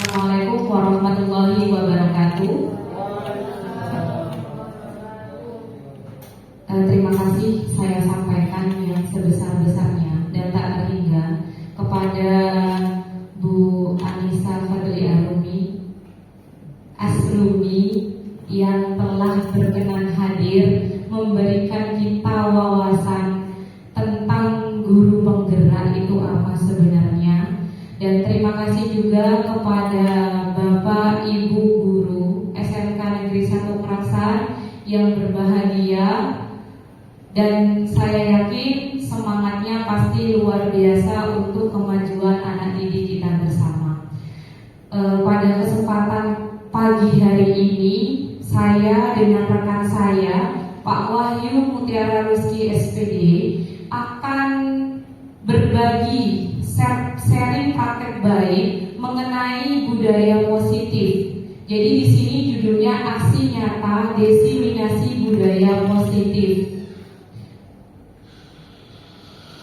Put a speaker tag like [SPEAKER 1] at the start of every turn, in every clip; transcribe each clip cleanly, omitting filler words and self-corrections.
[SPEAKER 1] Assalamualaikum warahmatullahi wabarakatuh. Terima kasih saya sampaikan yang sebesar-besarnya dan tak terhingga kepada Bu Anissa Fadli Aslumi yang telah berkenan hadir memberikan kita wawasan tentang guru penggerak itu apa sebenarnya. Dan terima kasih juga kepada Bapak Ibu Guru SMK Negeri 1 Keraksaan yang berbahagia, dan saya yakin semangatnya pasti luar biasa untuk kemajuan anak didik kita bersama. Pada kesempatan pagi hari ini, saya dengan rekan saya Pak Wahyu Mutiara Rizky SPD akan berbagi sharing praktek baik mengenai budaya positif. Jadi di sini judulnya aksi nyata diseminasi budaya positif.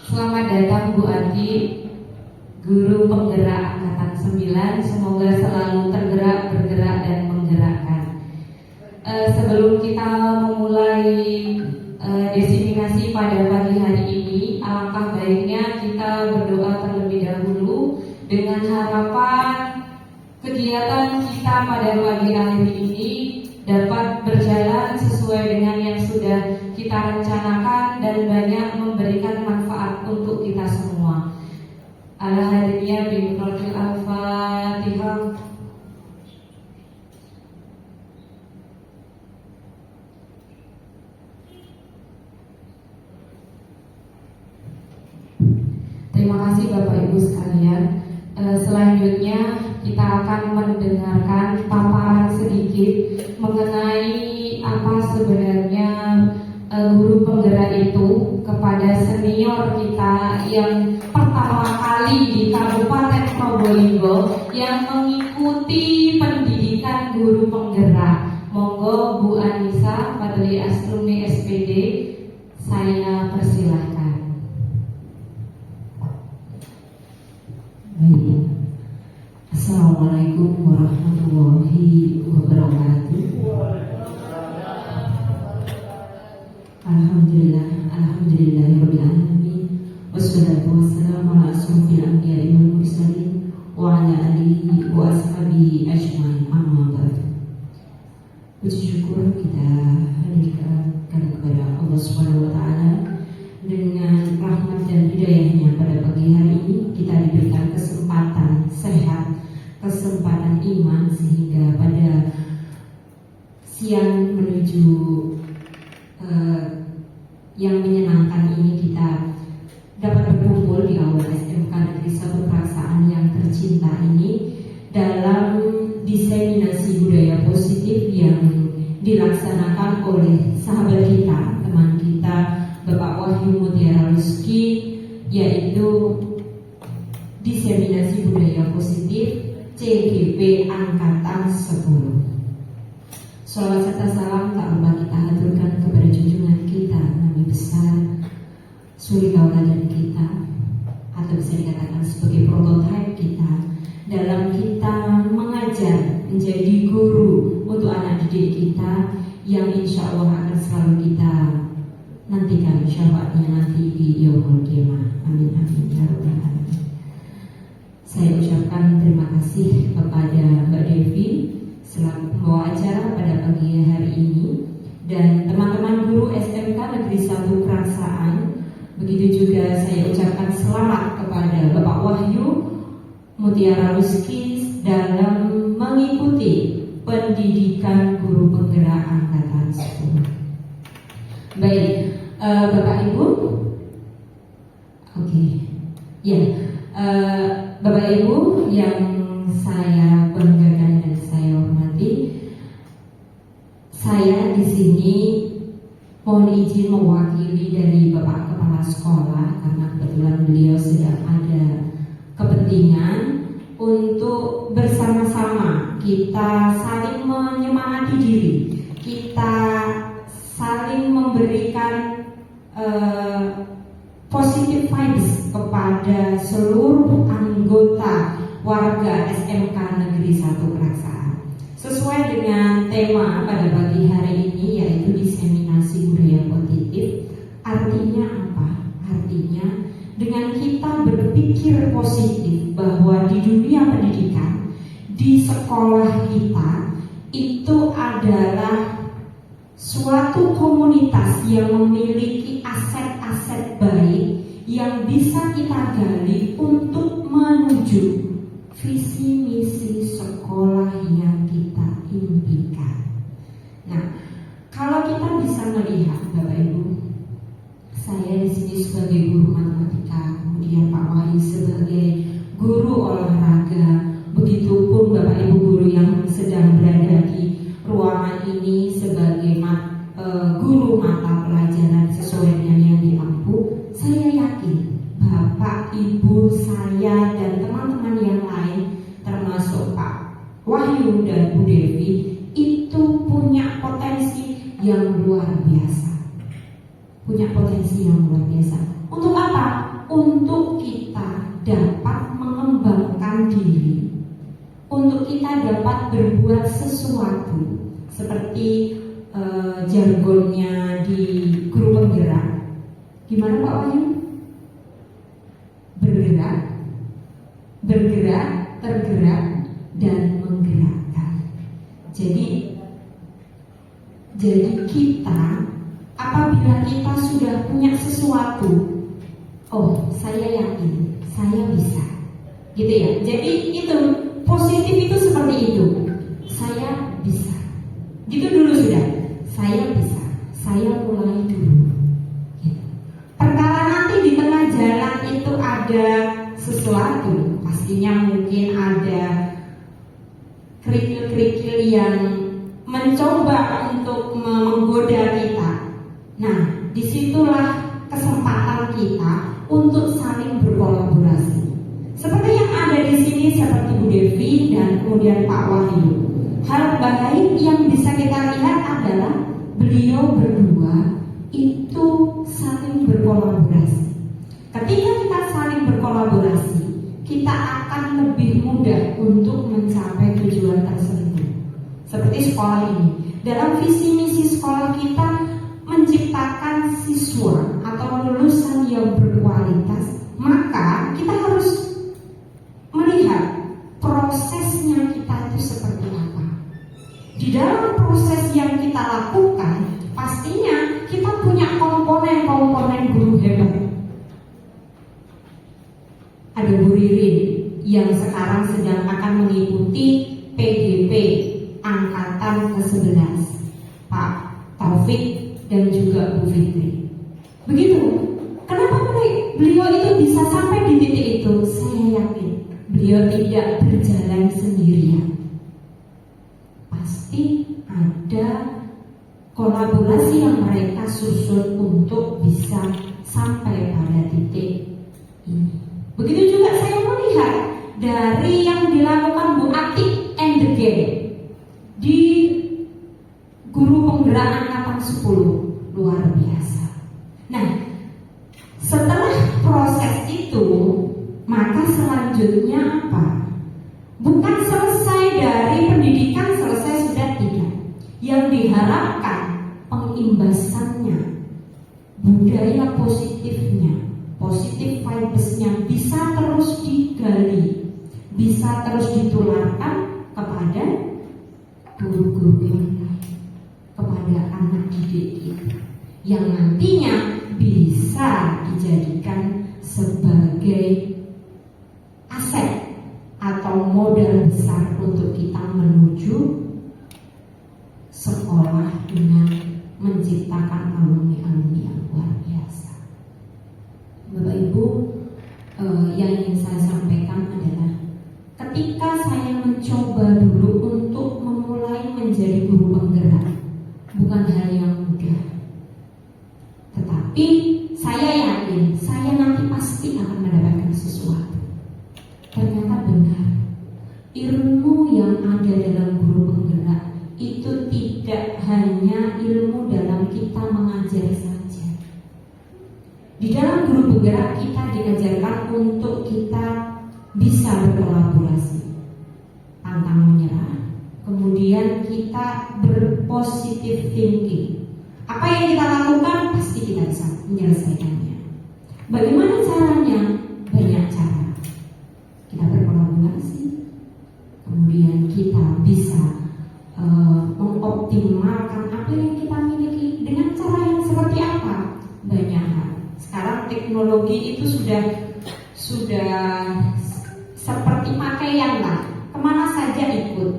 [SPEAKER 1] Selamat datang Bu Ati, guru penggerak angkatan 9. Semoga selalu tergerak, bergerak dan menggerakkan. Sebelum kita memulai diseminasi pada pagi hari ini, alangkah baiknya kita berdoa terlebih dahulu dengan harapan kegiatan kita pada pagi hari ini dapat berjalan sesuai dengan yang sudah kita rencanakan dan banyak memberikan manfaat untuk kita semua. Ala hadirnya biqaul al-Fatihah. Terima kasih Bapak Ibu sekalian. Selanjutnya kita akan mendengarkan paparan sedikit mengenai apa sebenarnya guru penggerak itu kepada senior kita yang pertama kali di Kabupaten Probolinggo yang mengikuti pendidikan guru penggerak. Monggo Bu Anissa Fadli Aslumi SPD, saya persilahkan.
[SPEAKER 2] Baik. Assalamualaikum warahmatullahi wabarakatuh. Alhamdulillahirabbil alamin. Wassalatu wassalamu ala asyrofil anbiya'i wal mursalin wa ala alihi wa ashabihi ajmain. Amma ba'du. Puji syukur kita hadirkan kepada Allah Subhanahu wa taala. Dengan rahmat dan hidayahnya pada pagi hari ini kita diberikan kesempatan sehat, kesempatan iman, sehingga pada siang menuju yang menyenangkan ini kita dapat berkumpul di aula SMK Negeri 1 Keraksaan yang tercinta ini dalam diseminasi budaya positif yang dilaksanakan oleh sahabat kita, teman kita Bapak Wahyu Mutiara Rizky, yaitu diseminasi budaya positif CGP Angkatan 10. Sholawat serta salam tak lupa kita haturkan kepada junjungan kita Nabi besar suri tauladan kita, atau bisa dikatakan sebagai prototipe kita dalam kita mengajar menjadi guru untuk anak didik kita, yang insya Allah akan selalu kita nantikan syafaatnya nanti di yaumul qiyamah. Amin amin ya rabbal alamin. Saya ucapkan terima kasih kepada Mbak Devi selaku pembawa acara pada pagi hari ini, dan teman-teman guru SMK Negeri 1 Keraksaan. Begitu juga saya ucapkan selamat kepada Bapak Wahyu Mutiara Rizky dalam mengikuti pendidikan guru penggerak angkatan 10. Baik, Bapak Ibu, oke, ya, Bapak Ibu yang saya banggakan dan saya hormati, saya di sini mohon izin mewakili dari Bapak Kepala Sekolah karena kebetulan beliau sedang ada kepentingan untuk bersama-sama kita saling menyemangati diri, kita saling memberikan positive vibes kepada seluruh anggota warga SMK Negeri 1 Keraksaan. Sesuai dengan tema pada pagi hari ini, yaitu diseminasi budaya positif. Artinya apa? Artinya dengan kita berpikir positif bahwa di dunia pendidikan, di sekolah kita itu adalah suatu komunitas yang memiliki aset-aset baik yang bisa kita gali untuk menuju visi misi sekolah yang kita impikan. Nah, kalau kita bisa melihat Bapak Ibu, saya di sini sebagai guru matematika, kemudian Pak Wahyu sebagai guru olahraga, begitupun Bapak Ibu guru yang sedang berada di ruangan ini sebagai guru mata pelajaran sesuai dengan yang dimampu. Saya yakin Bapak, Ibu, saya dan teman-teman yang lain termasuk Pak Wahyu dan Bu Devi itu punya potensi yang luar biasa. Punya potensi yang luar biasa. Untuk apa? Untuk kita dapat mengembangkan diri, untuk kita dapat berbuat sesuatu seperti jargonnya di guru penggerak. Gimana Pak Wahyu? Bergerak, bergerak, tergerak, dan menggerakkan. Jadi kita, apabila kita sudah punya sesuatu, oh saya yakin saya bisa, gitu ya. Jadi itu positif itu seperti itu. Saya bisa. Gitu dulu sudah. Saya bisa. Saya mulai dulu. Gitu. Perkara nanti di tengah jalan itu ada sesuatu, pastinya mungkin ada kerikil-kerikil yang mencoba untuk menggoda kita. Nah, disitulah kesempatan kita untuk saling berkolaborasi. Seperti yang ada di sini, seperti Bu Devi dan kemudian Pak Wahyu. Hal baik yang bisa kita lihat adalah beliau berdua itu saling berkolaborasi. Ketika kita saling berkolaborasi, kita akan lebih mudah untuk mencapai tujuan tersebut. Seperti sekolah ini, dalam visi misi sekolah kita menciptakan siswa atau lulusan yang berkualitas, maka kita harus melihat prosesnya kita itu seperti apa. Di dalam proses yang kita lakukan, pastinya kita punya komponen-komponen guru hebat. Ada Bu Ririn yang sekarang sedang akan mengikuti PGP angkatan ke-11, Pak Taufik dan juga Bu Fitri. Begitu. Kenapa beliau itu bisa sampai di titik itu? Saya yakin beliau tidak berjalan sendirian. Pasti ada kolaborasi yang mereka susun untuk bisa sampai pada titik ini. Begitu juga saya melihat dari yang dilakukan Bu Atik and the Gang di guru penggerak angkatan 10, luar biasa. Nah, setelah proses itu, maka selanjutnya apa? Bukan selesai dari pendidikan, selesai sudah tidak. Yang diharapkan pengimbasannya, budaya positifnya, positif vibes-nya bisa terus digali, bisa terus ditularkan kepada guru-guru yang lain, kepada anak didik kita, yang nantinya bisa dijadikan sebagai aset atau modal besar untuk kita menuju sekolah dengan menciptakan alumni-alumni yang luar biasa. Bapak Ibu, yang ingin saya sampaikan adalah ketika saya mencoba dulu untuk memulai menjadi guru penggerak, bukan hal yang mudah. Tetapi saya yakin saya nanti pasti akan mendapatkan sesuatu. Ternyata benar, ilmu yang ada dalam guru penggerak itu tidak hanya ilmu dalam kita mengajar saja. Di dalam guru penggerak kita diajarkan untuk kita bisa berkolaborasi, pantang menyerah, kemudian kita berpositif thinking. Apa yang kita lakukan pasti kita bisa menyelesaikannya. Bagaimana caranya? Banyak cara. Kita berkolaborasi, kemudian kita bisa mengoptimalkan apa yang kita miliki dengan cara yang seperti apa? Banyak hal. Sekarang teknologi itu sudah seperti pakaian lah, kemana saja ikut,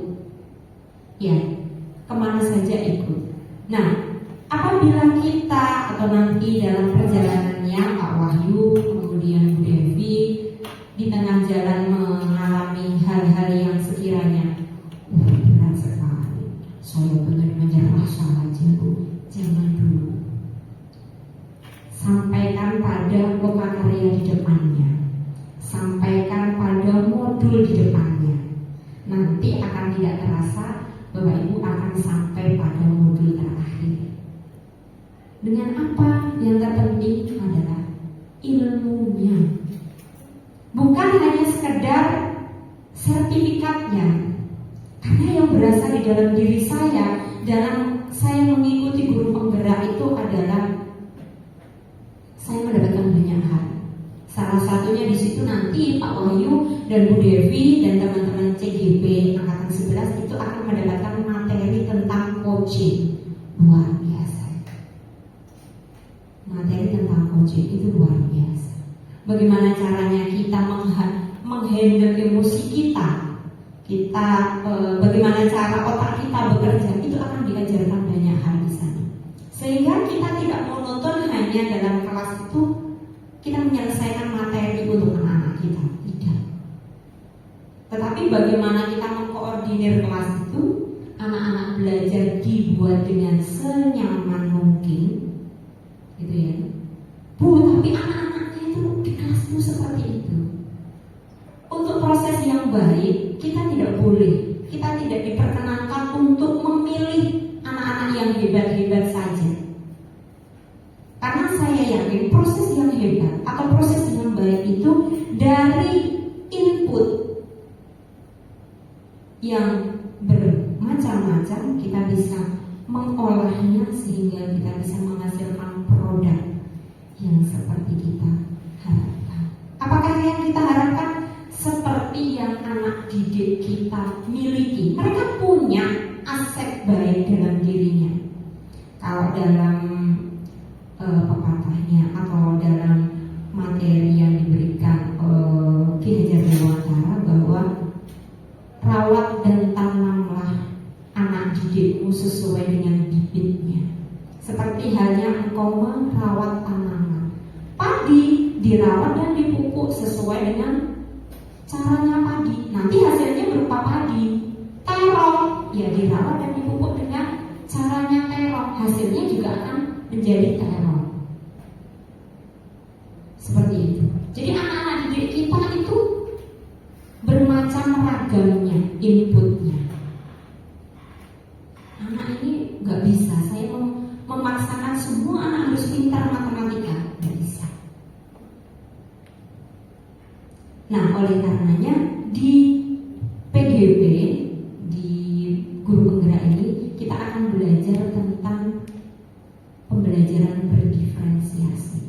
[SPEAKER 2] ya, kemana saja ikut. Nah, apabila kita atau nanti dalam perjalanannya Pak Wahyu, kemudian Bu Devi di tengah jalan mengalami hal-hal yang sekiranya berat sekali, saya benar menyerah saja Bu, jangan dulu. Sampaikan pada lokakarya di depannya, sampaikan pada modul di depannya. Nanti akan tidak terasa Bapak Ibu akan sampai pada modul terakhir. Dengan apa? Yang terpenting adalah ilmunya, bukan hanya sekedar sertifikatnya. Karena yang berasal di dalam diri saya dalam saya mengikuti guru penggerak itu adalah saya mendapatkan banyak hal. Salah satunya di situ nanti Pak Wahyu dan Bu Devi dan teman-teman CGP angkatan 11 itu akan mendapatkan materi tentang coaching. Luar biasa. Materi tentang coaching itu luar biasa. Bagaimana caranya kita menghandle emosi kita, bagaimana cara otak kita bekerja, itu akan diajarkan banyak hal di sana. Sehingga kita tidak monoton hanya dalam kelas itu kita menyelesaikan materi untuk anak-anak kita, tidak. Tetapi bagaimana kita mengkoordinir kelas itu, anak-anak belajar dibuat dengan senyaman mungkin, gitu ya. Bu, tapi anak-anaknya itu di kelas itu seperti itu. Untuk proses yang baik, kita tidak diperkenankan untuk memilih anak-anak yang hebat-hebat saja. Karena saya yakin proses yang hebat atau proses yang baik itu dari input yang bermacam-macam, kita bisa mengolahnya sehingga kita bisa menghasilkan produk yang seperti kita harapkan. Apakah yang kita harapkan seperti yang anak didik kita miliki? Mereka punya aset baik dalam dirinya. Kalau dalam pepatahnya atau dalam materi yang diberikan Ki Hajar Dewantara bahwa rawat dan tanamlah anak didikmu sesuai dengan bibitnya, seperti halnya engkau merawat tanaman. Padi dirawat dan dipupuk sesuai dengan caranya padi, nanti hasilnya berupa padi. Terong ya dirawat dan dipupuk dengan caranya terong, hasilnya juga akan menjadi terong. Seperti itu. Jadi anak-anak didik kita itu bermacam ragamnya inputnya. Anak ini nggak bisa saya memaksakan semua anak harus pintar matematika, nggak bisa. Nah, oleh karenanya di PGP, di guru penggerak ini kita akan belajar tentang pembelajaran berdiferensiasi.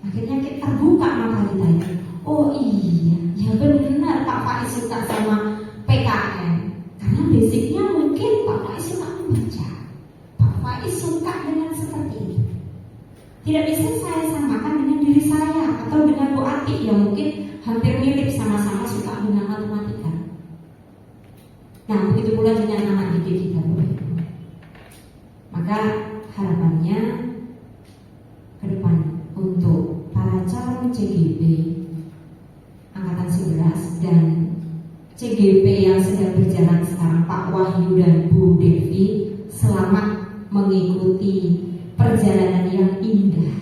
[SPEAKER 2] Akhirnya kita terbuka mata kita ini. Oh iya, ya benar Pak Faiz suka sama PKN. Karena basicnya mungkin Pak Faiz suka membaca, Pak Faiz suka dengan seperti ini. Tidak bisa saya samakan dengan diri saya atau dengan Bu Ati yang mungkin hampir mirip, sama-sama suka dengan matematika. Nah, begitu pula dengan anak didik kita. Maka harapannya ke depan untuk para calon CGP angkatan 11 dan CGP yang sedang berjalan sekarang, Pak Wahyu dan Bu Devi, selamat mengikuti perjalanan yang indah.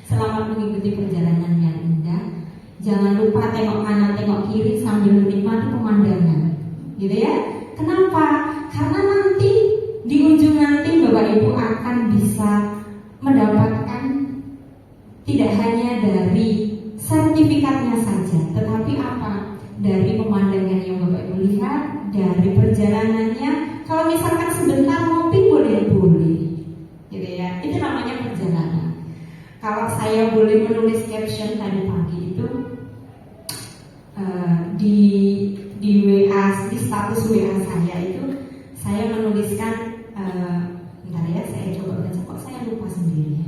[SPEAKER 2] Selamat mengikuti perjalanan yang indah. Jangan lupa tengok kanan, tengok kiri sambil menikmati pemandangan, gitu ya. Kenapa? Karena nanti di ujung nanti Bapak Ibu akan bisa mendapatkan tidak hanya dari sertifikatnya saja, tetapi apa? Dari pemandangan yang Bapak Ibu lihat, dari perjalanannya, kalau misalkan sebentar ngopi boleh-boleh, gitu ya. Itu namanya perjalanan. Kalau saya boleh menulis caption tadi pagi itu di WA, di status WA saya itu saya menuliskan, bentar ya, saya coba baca, kok saya lupa sendiri.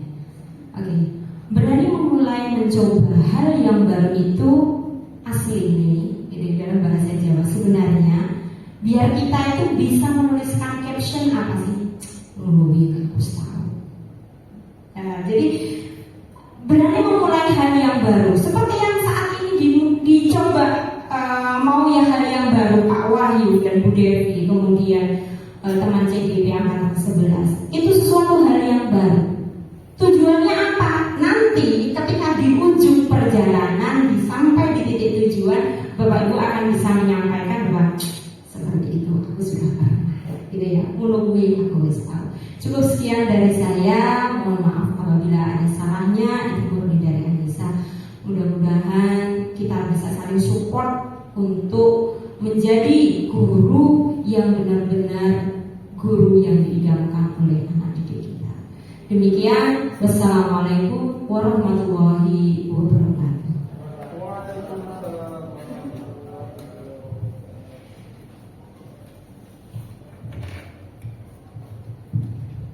[SPEAKER 2] Oke. Berani memulai mencoba hal yang baru itu asli ini, jadi dalam bahasa Jawa sebenarnya biar kita itu bisa menuliskan caption apa sih? Harus tahu. Jadi berani memulai hal yang baru, seperti yang saat ini dicoba, mau ya hal yang baru Pak Wahyu dan Bu Devi, kemudian teman CGP angkatan 11, itu sesuatu hal yang baru. Tujuannya apa? Nanti ketika di ujung perjalanan, sampai di titik tujuan, Bapak Ibu akan bisa menyampaikan bahwa seperti itu aku sudah pernah, gitu ya. Menunggu aku wis tahu. Cukup sekian dari saya. Mohon maaf apabila ada salahnya. Itu murni dari Anissa. Mudah-mudahan kita bisa saling support untuk menjadi guru yang benar-benar guru yang diidamkan oleh anak didik kita. Demikian, wassalamualaikum warahmatullahi wabarakatuh.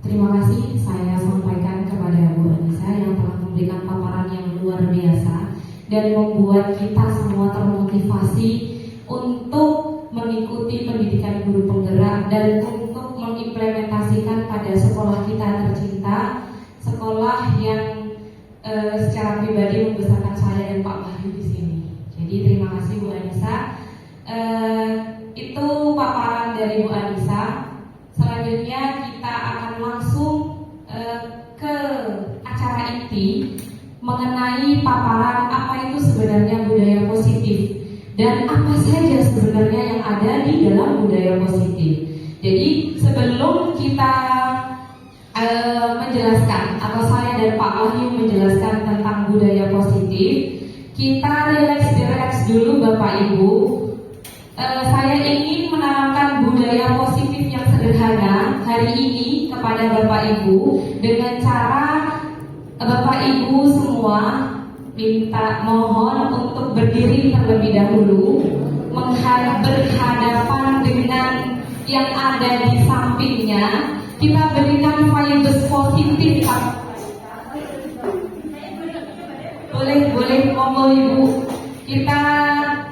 [SPEAKER 1] Terima kasih saya sampaikan kepada Bu Anissa yang telah memberikan paparan yang luar biasa dan membuat kita semua termotivasi untuk mengikuti pendidikan guru penggerak dan untuk mengimplementasikan pada sekolah kita tercinta, sekolah yang secara pribadi membesarkan saya dan Pak Wahyu di sini. Jadi terima kasih Bu Anissa. Itu paparan dari Bu Anissa. Selanjutnya kita akan langsung ke acara inti mengenai paparan apa itu sebenarnya budaya positif dan apa saja sebenarnya yang ada di dalam budaya positif. Jadi sebelum kita menjelaskan atau saya dan Pak Wahyu menjelaskan tentang budaya positif, kita relax dulu Bapak Ibu. Saya ingin menanamkan budaya positif yang sederhana hari ini kepada Bapak Ibu dengan cara Bapak Ibu semua minta mohon untuk berdiri terlebih dahulu, berhadapan dengan yang ada di sampingnya. Kita berikan vibes positif. Boleh monggo Ibu. Kita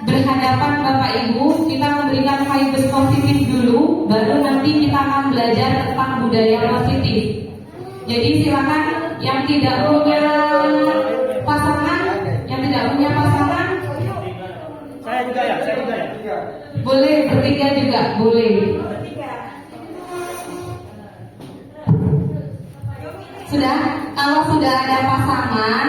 [SPEAKER 1] berhadapan Bapak Ibu, kita memberikan vibes positif dulu, baru nanti kita akan belajar tentang budaya positif. Jadi silakan yang tidak punya pasangan,
[SPEAKER 3] saya juga ya.
[SPEAKER 1] boleh bertiga juga boleh. Kalau sudah ada pasangan,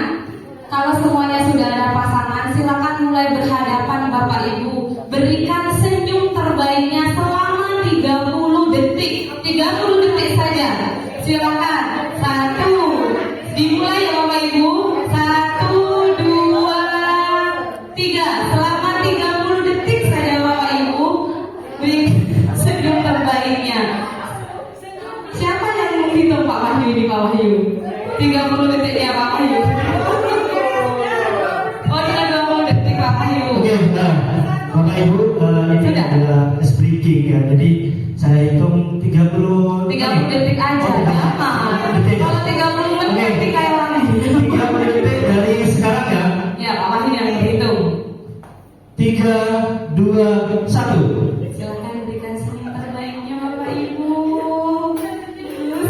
[SPEAKER 1] kalau semuanya sudah ada pasangan, silakan mulai berhadapan Bapak Ibu. Berikan senyum terbaiknya selama 30 detik. 30 detik saja. Silakan. 1, dimulai ya Bapak Ibu. 1, 2, 3. Selama 30 detik saja Bapak Ibu. Berikan senyum terbaiknya. Siapa yang menghitung Pak Wahyu di Pak Wahyu? 30 detik ya Pak Wahyu.
[SPEAKER 3] Oke, Bapak Ibu, ini adalah speaking ya. Jadi saya hitung 30
[SPEAKER 1] detik aja. Kalau 30 menit kayak lagi.
[SPEAKER 3] 30 detik dari sekarang ya.
[SPEAKER 1] Ya, Pak Wahyu yang berhitung.
[SPEAKER 3] 3, 2, 1.
[SPEAKER 1] Silakan berikan senyum terbaiknya Bapak Ibu.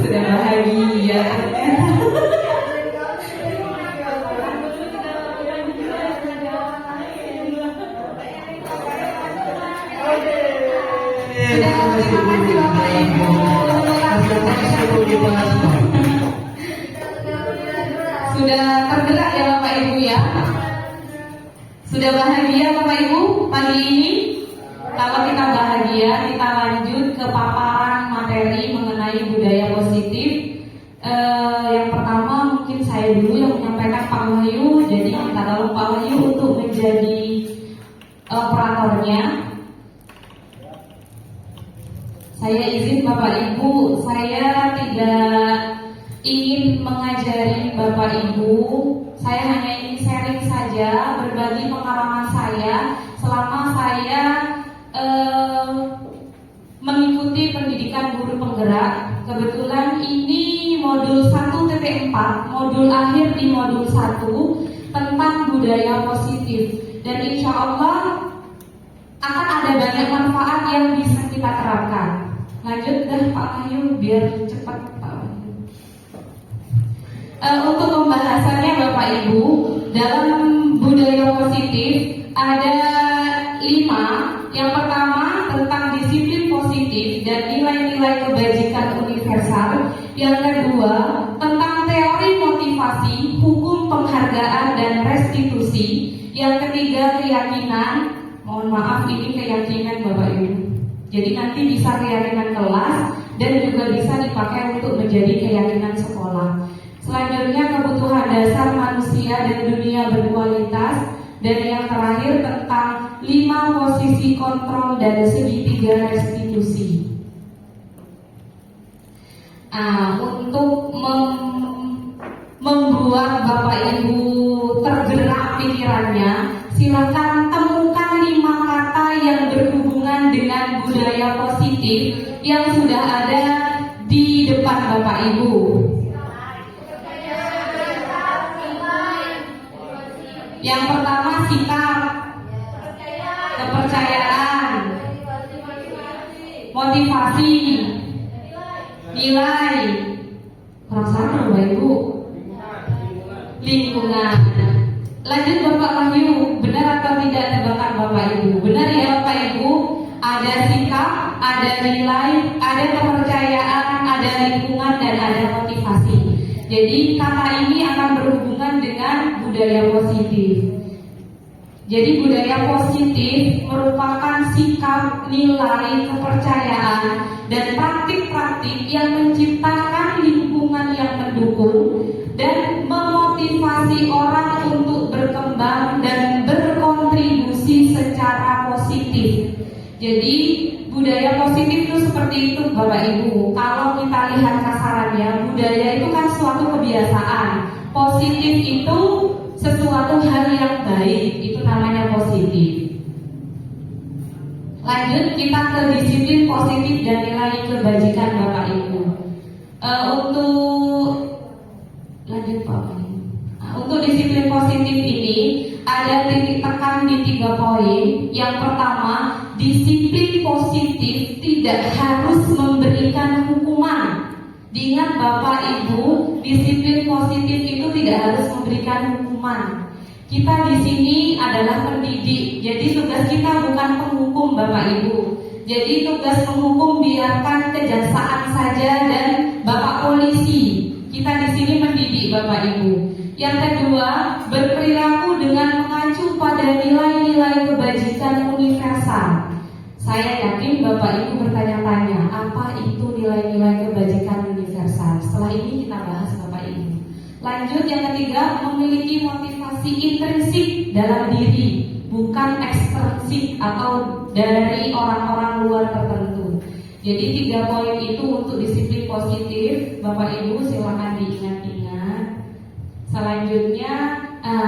[SPEAKER 1] Sudah bahagia. Sudah tergerak ya Bapak Ibu ya. Sudah bahagia Bapak Ibu pagi ini. Kalau kita bahagia, kita lanjut ke paparan materi mengenai budaya positif. Yang pertama mungkin saya dulu yang menyampaikan Pak Wahyu. Jadi kita tolong Pak Wahyu powerpointnya. Saya izin Bapak Ibu, saya tidak ingin mengajari Bapak Ibu, saya hanya ingin sharing saja, berbagi pengalaman saya selama saya mengikuti pendidikan guru penggerak. Kebetulan ini modul 1.4, modul akhir di modul 1 tentang budaya positif. Dan insya Allah akan ada banyak manfaat yang bisa kita terapkan. Lanjut dah Pak Wahyu biar cepat Pak Wahyu. Untuk pembahasannya Bapak Ibu, dalam budaya positif ada 5. Yang pertama tentang disiplin positif dan nilai-nilai kebajikan universal. Yang kedua tentang teori motivasi, hukum penghargaan dan restitusi. Yang ketiga keyakinan. Mohon maaf ini keyakinan Bapak Ibu. Jadi nanti bisa keyakinan kelas dan juga bisa dipakai untuk menjadi keyakinan sekolah. Selanjutnya kebutuhan dasar manusia dan dunia berkualitas. Dan yang terakhir tentang 5 posisi kontrol dan segitiga restitusi. Untuk membuat Bapak Ibu tergerak pikirannya, silakan temukan 5 kata yang berhubungan dengan budaya positif yang sudah ada di depan Bapak Ibu. Yang pertama sikap, kepercayaan, motivasi, nilai, perasaan Bapak Ibu, lingkungan. Lanjut Bapak Wahyu, benar atau tidak tebakan Bapak Ibu? Benar ya Bapak Ibu, ada sikap, ada nilai, ada kepercayaan, ada lingkungan dan ada motivasi. Jadi kata ini akan berhubungan dengan budaya positif. Jadi budaya positif merupakan sikap, nilai, kepercayaan, dan praktik-praktik yang menciptakan lingkungan yang mendukung dan memotivasi orang untuk berkembang dan berkontribusi secara positif. Jadi budaya positif itu seperti itu Bapak Ibu. Kalau kita lihat kasarannya, budaya itu kan suatu kebiasaan. Positif itu sesuatu hal yang baik, itu namanya positif. Lanjut kita ke disiplin positif dan nilai kebajikan Bapak Ibu. Lanjut Pak. Untuk disiplin positif ini ada titik tekan di 3 poin. Yang pertama, disiplin positif tidak harus memberikan hukuman. Diingat Bapak Ibu, disiplin positif itu tidak harus memberikan hukuman. Kita di sini adalah pendidik, jadi tugas kita bukan penghukum Bapak Ibu. Jadi tugas penghukum biarkan kejaksaan saja dan Bapak polisi. Kita di sini mendidik Bapak Ibu. Yang kedua, berperilaku dengan mengacu pada nilai-nilai kebajikan universal. Saya yakin Bapak Ibu bertanya-tanya, apa itu nilai-nilai kebajikan universal? Setelah ini kita bahas Bapak Ibu. Lanjut yang ketiga, memiliki motivasi intrinsik dalam diri, bukan ekstrinsik atau dari orang-orang luar tertentu. Jadi 3 poin itu untuk disiplin positif. Bapak Ibu silakan diingat-ingat. Selanjutnya,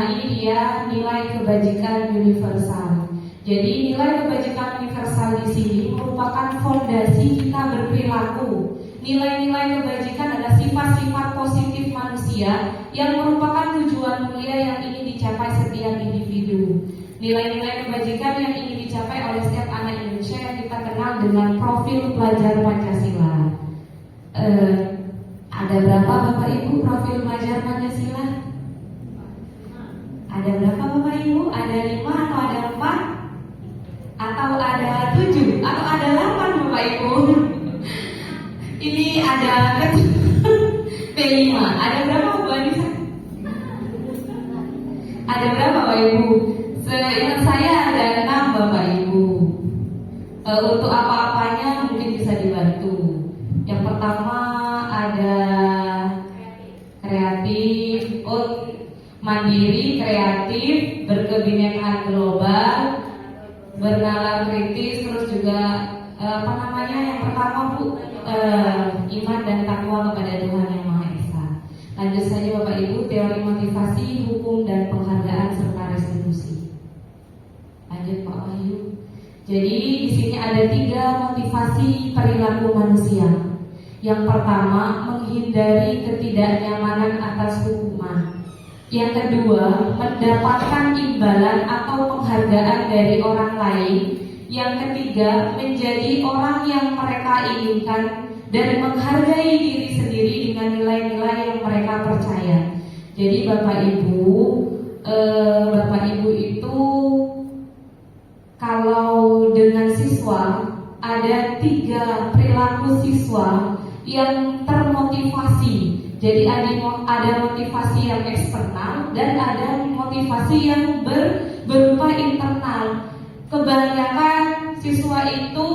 [SPEAKER 1] ini dia nilai kebajikan universal. Jadi nilai kebajikan universal di sini merupakan fondasi kita berperilaku. Nilai-nilai kebajikan adalah sifat-sifat positif manusia yang merupakan tujuan mulia yang ingin dicapai setiap individu. Nilai-nilai kebajikan yang ingin dicapai oleh setiap anak Indonesia yang kita kenal dengan profil pelajar Pancasila. Ada berapa Bapak Ibu profil pelajar Pancasila? Ada berapa Bapak Ibu? Ada 5 atau ada 4? Atau ada 7? Atau ada 8 Bapak Ibu? Ini ada P5. Ada berapa Bu Anissa? Ada berapa Bapak Ibu? Seingat saya ada 6 Bapak Ibu. Untuk apa-apanya mungkin bisa dibantu. Yang pertama ada kreatif, mandiri, kreatif, berkebinekaan global, bernalar kritis, terus juga yang pertama Bu, iman dan takwa kepada Tuhan Yang Maha Esa. Lanjut saja Bapak Ibu, teori motivasi, hukum dan penghargaan serta restitusi. Lanjut Pak Wahyu. Jadi di sini ada 3 motivasi perilaku manusia. Yang pertama, menghindari ketidaknyamanan atas hukuman. Yang kedua, mendapatkan imbalan atau penghargaan dari orang lain. Yang ketiga, menjadi orang yang mereka inginkan dan menghargai diri sendiri dengan nilai-nilai yang mereka percaya. Jadi Bapak Ibu itu kalau dengan siswa ada 3 perilaku siswa yang termotivasi. Jadi ada motivasi yang eksternal dan ada motivasi yang berupa internal. Kebanyakan siswa itu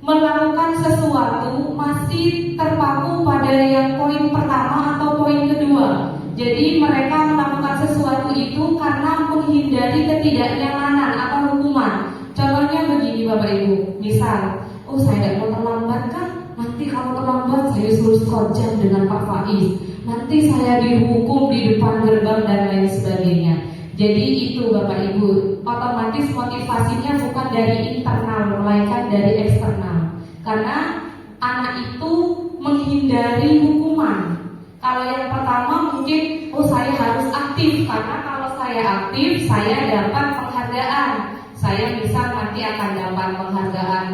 [SPEAKER 1] melakukan sesuatu masih terpaku pada yang poin pertama atau poin kedua. Jadi mereka melakukan sesuatu itu karena menghindari ketidaknyamanan atau hukuman. Contohnya begini Bapak Ibu, misal, saya tidak mau terlambat kan? Nanti kalau terlambat saya suruh skojam dengan Pak Faiz. Nanti saya dihukum di depan gerbang dan lain sebagainya. Jadi itu Bapak Ibu, otomatis motivasinya bukan dari internal melainkan dari eksternal. Karena anak itu menghindari hukuman. Kalau yang pertama mungkin saya harus aktif, karena kalau saya aktif saya dapat penghargaan. Saya bisa nanti akan dapat penghargaan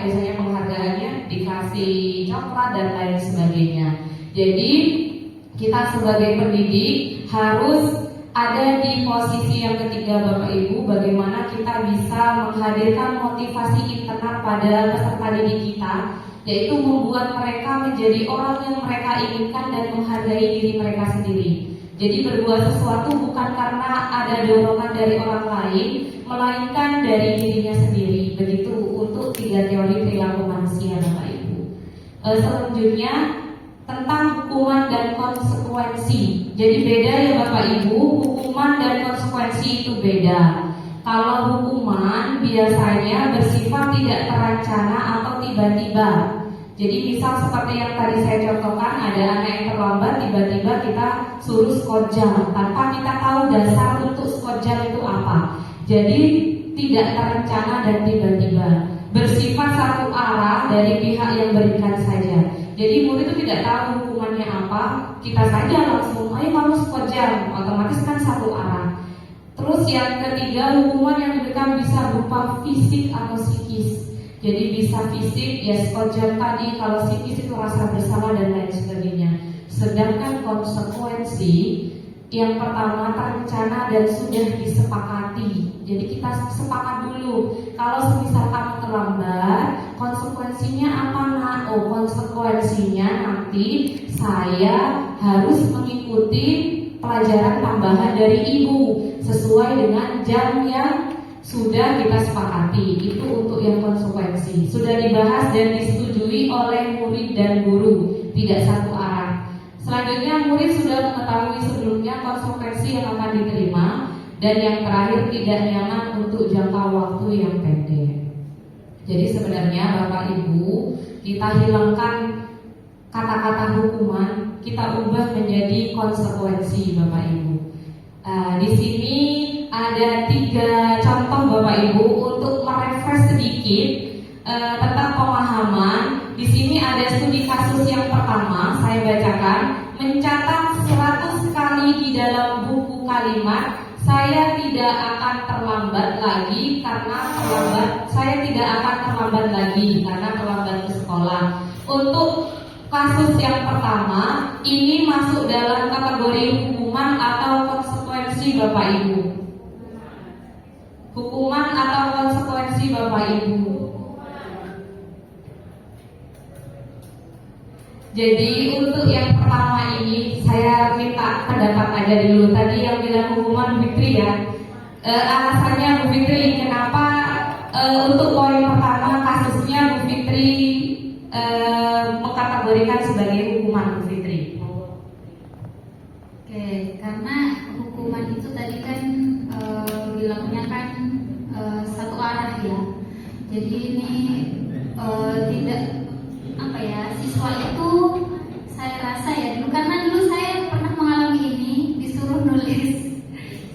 [SPEAKER 1] biasanya penghargaannya dikasih coklat dan lain sebagainya. Jadi kita sebagai pendidik harus ada di posisi yang ketiga Bapak Ibu, bagaimana kita bisa menghadirkan motivasi internal pada peserta didik kita, yaitu membuat mereka menjadi orang yang mereka inginkan dan menghargai diri mereka sendiri. Jadi berbuat sesuatu bukan karena ada dorongan dari orang lain, melainkan dari dirinya sendiri. Begitu untuk 3 teori perilaku manusia Bapak Ibu. Selanjutnya tentang hukuman dan konsekuensi. Jadi beda ya Bapak Ibu, hukuman dan konsekuensi itu beda. Kalau hukuman biasanya bersifat tidak terencana atau tiba-tiba. Jadi misal seperti yang tadi saya contohkan, ada anak yang terlambat, tiba-tiba kita suruh skojam tanpa kita tahu dasar untuk skojam itu apa. Jadi tidak terencana dan tiba-tiba, bersifat satu arah dari pihak yang berikan saja. Jadi murid itu tidak tahu hukumannya apa, kita saja langsung, ayo kamu skojam, otomatis kan satu arah. Terus yang ketiga, hukuman yang diberikan bisa berupa fisik atau psikis. Jadi bisa fisik, ya skojam tadi, kalau psikis itu rasa bersalah dan lain sebagainya. Sedangkan konsekuensi yang pertama terencana dan sudah disepakati. Jadi kita sepakat dulu, kalau semisal kamu terlambat, konsekuensinya apa nak? Konsekuensinya nanti saya harus mengikuti pelajaran tambahan dari ibu sesuai dengan jam yang sudah kita sepakati. Itu untuk yang konsekuensi. Sudah dibahas dan disetujui oleh murid dan guru, tidak satu arah. Selanjutnya murid sudah mengetahui sebelumnya konsekuensi yang akan diterima. Dan yang terakhir, tidak nyaman untuk jangka waktu yang pendek. Jadi sebenarnya Bapak Ibu, kita hilangkan kata-kata hukuman, kita ubah menjadi konsekuensi Bapak Ibu. Di sini ada 3 contoh Bapak Ibu untuk merefresh sedikit tentang pemahaman. Di sini ada studi kasus yang pertama, saya bacakan. Mencatat 100 kali di dalam buku kalimat, saya tidak akan terlambat lagi karena terlambat ke sekolah. Untuk kasus yang pertama, ini masuk dalam kategori hukuman atau konsekuensi Bapak Ibu. Hukuman atau konsekuensi Bapak Ibu. Jadi untuk yang pertama ini saya minta pendapat aja dulu. Tadi yang bilang hukuman Bu Fitri ya. Alasannya Bu Fitri, kenapa untuk poin pertama kasusnya Bu Fitri mengkategorikan sebagai hukuman Bu Fitri?
[SPEAKER 4] Oke, karena hukuman itu tadi kan bilangnya kan Jadi ini tidak apa ya, siswa itu saya rasa ya dulu, karena dulu saya pernah mengalami ini, disuruh nulis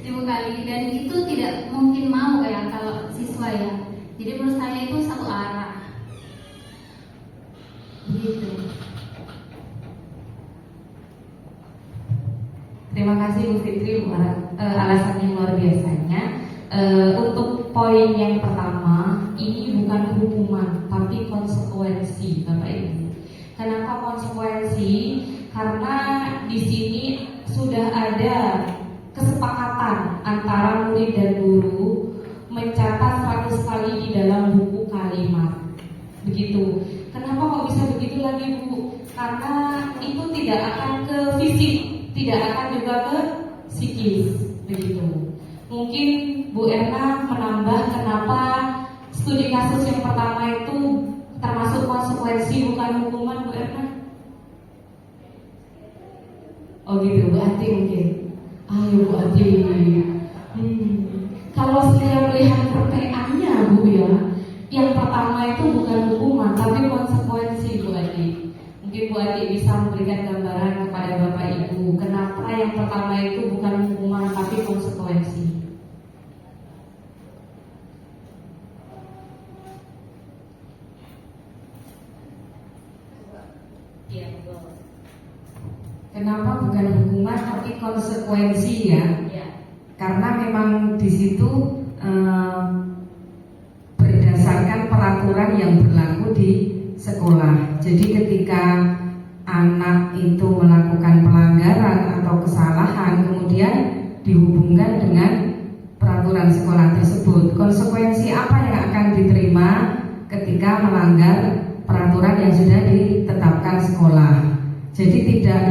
[SPEAKER 4] 1000 kali dan itu tidak mungkin mau ya kalau siswa ya. Jadi menurut saya itu satu arah. Begitu.
[SPEAKER 1] Terima kasih Bu Fitri alasan yang luar biasanya. Untuk poin yang pertama, ini bukan hukuman tapi konsekuensi, Bapak Ibu. Kenapa konsekuensi? Karena di sini sudah ada kesepakatan antara murid dan guru mencatat 100 kali di dalam buku kalimat. Begitu. Kenapa kok bisa begitu lagi, Bu? Karena itu tidak akan ke fisik, tidak akan juga ke psikis, begitu. Mungkin Bu Erna menambah kenapa studi kasus yang pertama itu termasuk konsekuensi bukan hukuman, Bu Erna? Oh gitu, Bu Ati mungkin. Ayo Bu Ati. Kalau saya melihat pertanyaannya, Bu ya, yang pertama itu bukan hukuman tapi konsekuensi, Bu Ati. Mungkin Bu Ati bisa memberikan gambaran kepada Bapak Ibu kenapa yang pertama itu bukan hukuman tapi konsekuensi. Iya, betul. Kenapa bukan hukuman tapi konsekuensi ya? Ya. Karena memang di situ berdasarkan peraturan yang berlaku di sekolah. Jadi ketika anak itu melakukan pelanggaran atau kesalahan, kemudian dihubungkan dengan peraturan sekolah tersebut. Konsekuensi apa yang akan diterima ketika melanggar peraturan yang sudah ditetapkan sekolah. Jadi tidak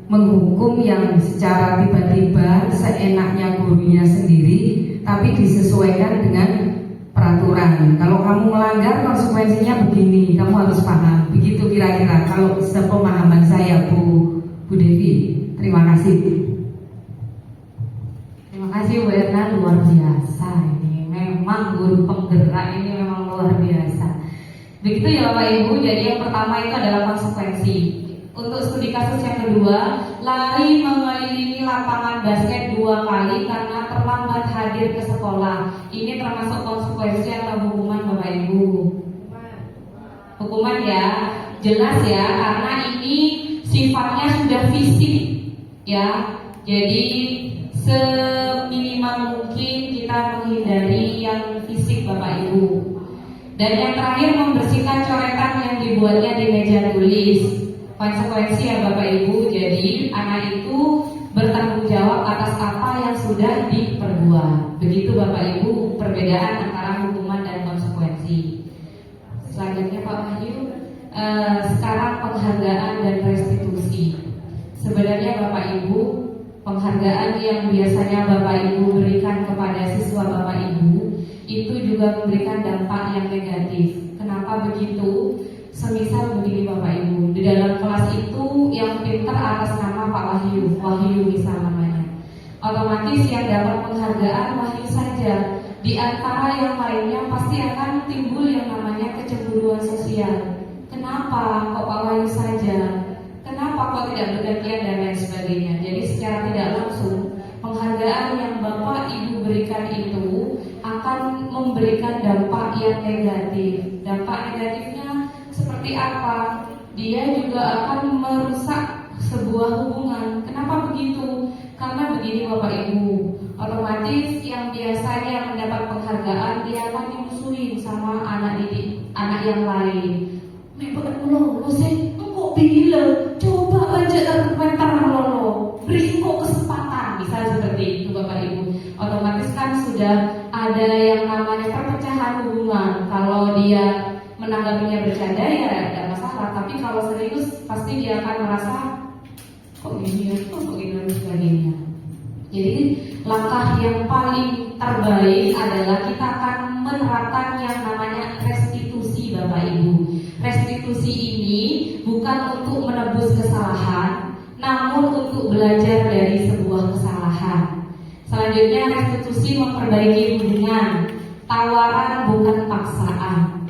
[SPEAKER 1] menghukum yang secara tiba-tiba seenaknya gurunya sendiri, tapi disesuaikan dengan peraturan. Kalau kamu melanggar konsekuensinya begini, kamu harus paham. Begitu kira-kira kalau sepemahaman saya, Bu Devi. Terima kasih. Terima kasih Bu Erna, luar biasa ini. Memang guru penggerak ini memang luar biasa. Begitu ya Bapak Ibu. Jadi yang pertama itu adalah konsekuensi. Untuk studi kasus yang kedua, lari mengelilingi lapangan basket 2 kali karena terlambat hadir ke sekolah. Ini termasuk konsekuensi atau hukuman Bapak Ibu? Hukuman ya, jelas ya, karena ini sifatnya sudah fisik ya. Jadi seminimal mungkin kita menghindari yang fisik Bapak Ibu. Dan yang terakhir, membersihkan coretan yang dibuatnya di meja tulis. Konsekuensi ya Bapak Ibu, jadi anak itu bertanggung jawab atas apa yang sudah diperbuat. Begitu Bapak Ibu perbedaan antara hukuman dan konsekuensi. Selanjutnya Pak Wahyu, sekarang penghargaan dan restitusi. Sebenarnya Bapak Ibu, penghargaan yang biasanya Bapak Ibu berikan kepada siswa Bapak Ibu itu juga memberikan dampak yang negatif. Kenapa begitu? Semisal begini Bapak Ibu, di dalam kelas itu yang pintar atas nama Pak Wahyu misal namanya, otomatis yang dapat penghargaan Wahyu saja. Di antara yang lainnya pasti akan timbul yang namanya kecemburuan sosial. Kenapa kok Pak Wahyu saja? Kenapa kok tidak bergantian dan lain sebagainya. Jadi secara tidak langsung penghargaan yang Bapak Ibu berikan itu akan memberikan dampak yang negatif. Dampak negatifnya seperti apa? Dia juga akan merusak sebuah hubungan. Kenapa begitu? Karena begini Bapak Ibu, otomatis yang biasanya mendapat penghargaan dia akan dimusuhin sama anak didik, anak yang lain. Memang lo sih, kok bila coba aja argumentar lo, beri kok kesempatan, bisa seperti itu Bapak Ibu. Otomatis kan sudah ada yang namanya perpecahan hubungan. Kalau dia menanggapinya bercanda ya tidak masalah, tapi kalau serius pasti dia akan merasa kok gini ya, kok gini dan sebagainya. Jadi langkah yang paling terbaik adalah kita akan menerapkan yang namanya restitusi Bapak Ibu. Restitusi ini bukan untuk menebus kesalahan, namun untuk belajar dari sebuah kesalahan. Selanjutnya restitusi memperbaiki hubungan, tawaran bukan paksaan.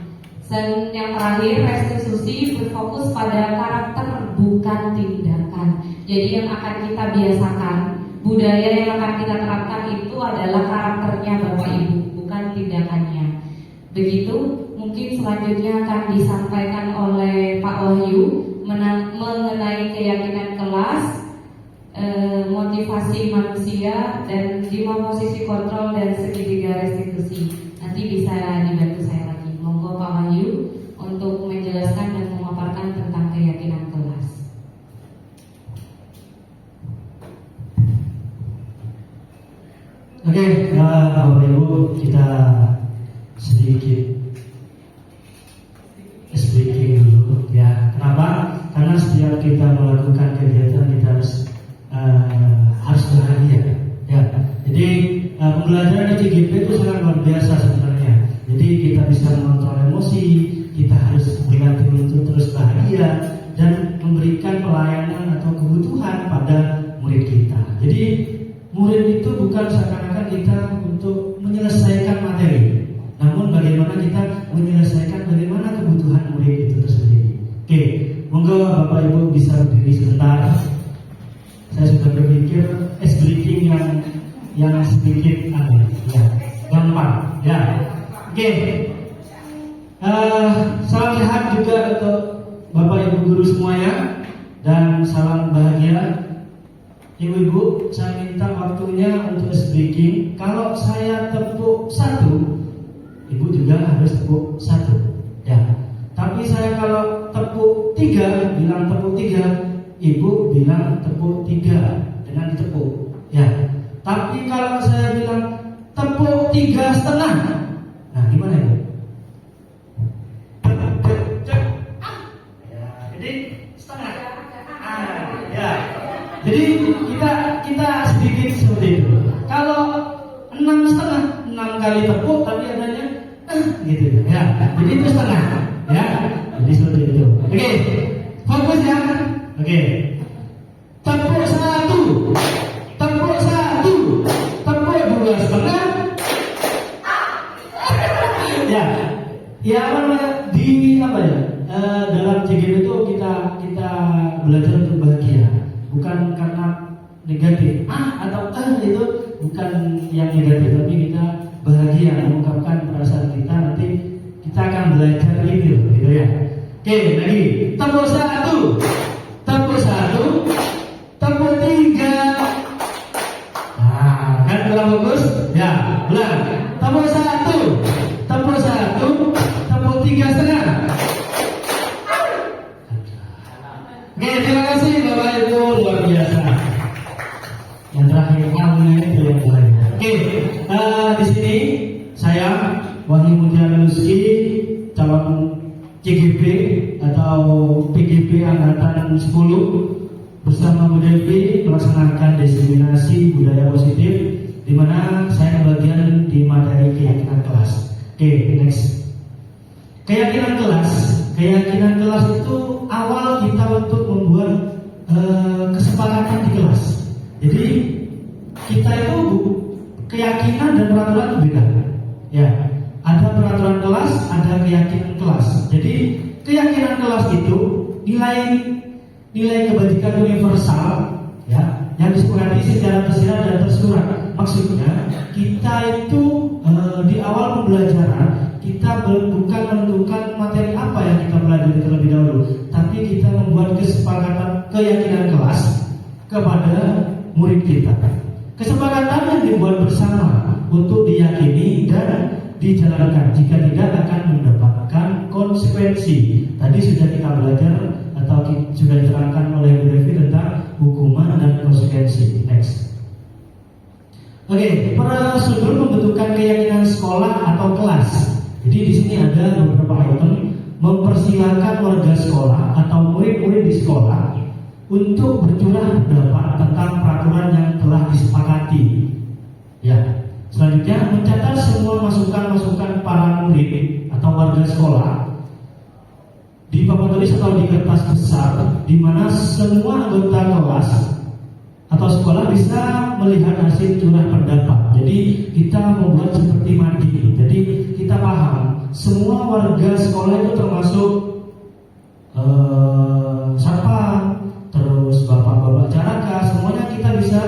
[SPEAKER 1] Dan yang terakhir, restitusi berfokus pada karakter bukan tindakan. Jadi yang akan kita biasakan, budaya yang akan kita terapkan itu adalah karakternya Bapak Ibu, bukan tindakannya. Begitu, mungkin selanjutnya akan disampaikan oleh Pak Wahyu mengenai keyakinan kelas, motivasi manusia, dan 5 posisi kontrol dan segitiga restitusi. Nanti bisa dibantu saya lagi. Monggo Pak Wahyu untuk menjelaskan dan memaparkan tentang keyakinan kelas.
[SPEAKER 3] Oke, Bapak Ibu, kita sedikit speaking dulu ya. Kenapa? Karena setiap kita melakukan kegiatan kita harus bahagia ya. Jadi pembelajaran di CGP itu sangat luar biasa sebenarnya. Jadi kita bisa mengontrol emosi, kita harus berlatih untuk terus bahagia dan memberikan pelayanan atau kebutuhan pada murid kita. Jadi murid itu bukan seakan-akan kita untuk menyelesaikan materi, namun bagaimana kita menyelesaikan bagaimana kebutuhan murid itu tersendiri. Oke, monggo Bapak Ibu bisa berdiri sebentar. Saya sudah berpikir breaking yang sedikit ya, gampang ya. Oke, salam sehat juga untuk Bapak Ibu guru semuanya dan salam bahagia. Ibu-ibu, saya minta waktunya untuk speaking. Kalau saya tepuk 1, Ibu juga harus tepuk 1 ya. Tapi saya kalau tepuk 3, bilang tepuk 3, Ibu bilang tepuk 3 dengan ditepuk ya. Tapi kalau saya bilang tepuk 3,5, nah gimana Ibu? Ya, jadi setengah. Ya. Jadi kita sedikit seperti itu. Kalau 6,5, 6 kali tepuk tapi adanya gitu ya. Jadi itu setengah ya. Jadi seperti itu. Oke. Fokus ya. Oke. Tepuk 1. Tepuk 1. Tepuk 2,5. Ya. Ya dalam CGP itu kita belajar untuk bahagia. Bukan karena negatif atau itu bukan yang negatif, tapi kita bahagia mengungkapkan perasaan kita. Nanti kita akan belajar itu gitu ya. Oke, lagi tepuk 1, tepuk 1, tepuk 3. Nah, kan kurang bagus ya. Ulang, tepuk 1, tepuk 1, tepuk 3,5. Oke, terima kasih Bapak Ibu, luar biasa. Yang terakhir kamu itu yang lain. Oke, di sini saya Wahyu Mutiara Luski, calon CGP atau PGP Angkatan 10 bersama Bu Devi melaksanakan diseminasi budaya positif, di mana saya bagian di materi keyakinan kelas. Oke, next. Keyakinan kelas itu awal kita untuk membuat kesepakatan di kelas. Jadi kita itu keyakinan dan peraturan itu beda. Ya, ada peraturan kelas, ada keyakinan kelas. Jadi keyakinan kelas itu nilai kebajikan universal, ya, yang disepakati secara tersirat dan tersurat. Maksudnya kita itu di awal pembelajaran kita bukan menentukan materi apa yang kita pelajari terlebih dahulu, tapi kita membuat kesepakatan keyakinan kelas kepada murid kita. Kesepakatan yang dibuat bersama untuk diyakini dan dijalankan. Jika tidak akan mendapatkan konsekuensi. Tadi sudah kita belajar atau sudah diterangkan oleh Bu Devi tentang hukuman dan konsekuensi. Next. Oke, prosedur pembentukan keyakinan sekolah atau kelas. Jadi di sini ada beberapa item. Mempersilahkan warga sekolah atau murid-murid di sekolah untuk bercurah pendapat tentang peraturan yang telah disepakati. Ya. Selanjutnya mencatat semua masukan-masukan para murid atau warga sekolah di papan tulis atau di kertas besar, di mana semua anggota kelas atau sekolah bisa melihat hasil curah pendapat. Jadi kita membuat seperti mandi. Jadi kita paham semua warga tugas sekolah itu termasuk satpam, terus bapak-bapak caraka, semuanya kita bisa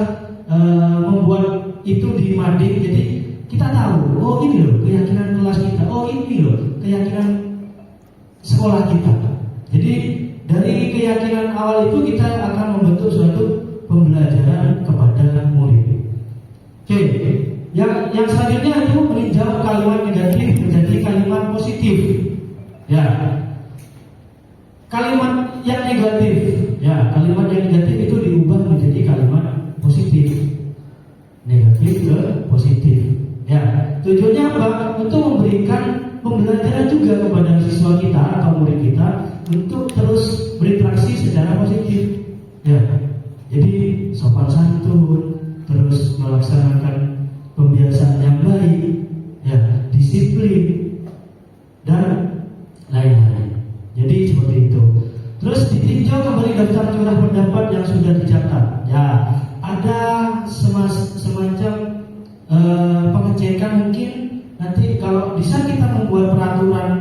[SPEAKER 3] membuat itu di mading. Jadi kita tahu, oh ini loh keyakinan kelas kita, oh ini loh keyakinan sekolah kita. Jadi dari keyakinan awal itu kita akan membentuk suatu pembelajaran kepada murid. Oke, yang selanjutnya itu meninjau kalimat negatif menjadi kalimat positif. Ya, kalimat yang negatif, ya kalimat yang negatif itu diubah menjadi kalimat positif. Negatif ke positif. Ya, tujuannya apa? Untuk memberikan pembelajaran juga kepada siswa kita atau murid kita untuk terus berinteraksi secara positif. Ya, jadi sopan santun, terus melaksanakan pembiasaan yang baik, ya, disiplin dan lain-lain. Jadi seperti itu. Terus ditinjau kembali daftar curah pendapat yang sudah dicatat. Ya, ada semacam pengecekan mungkin nanti kalau bisa kita membuat peraturan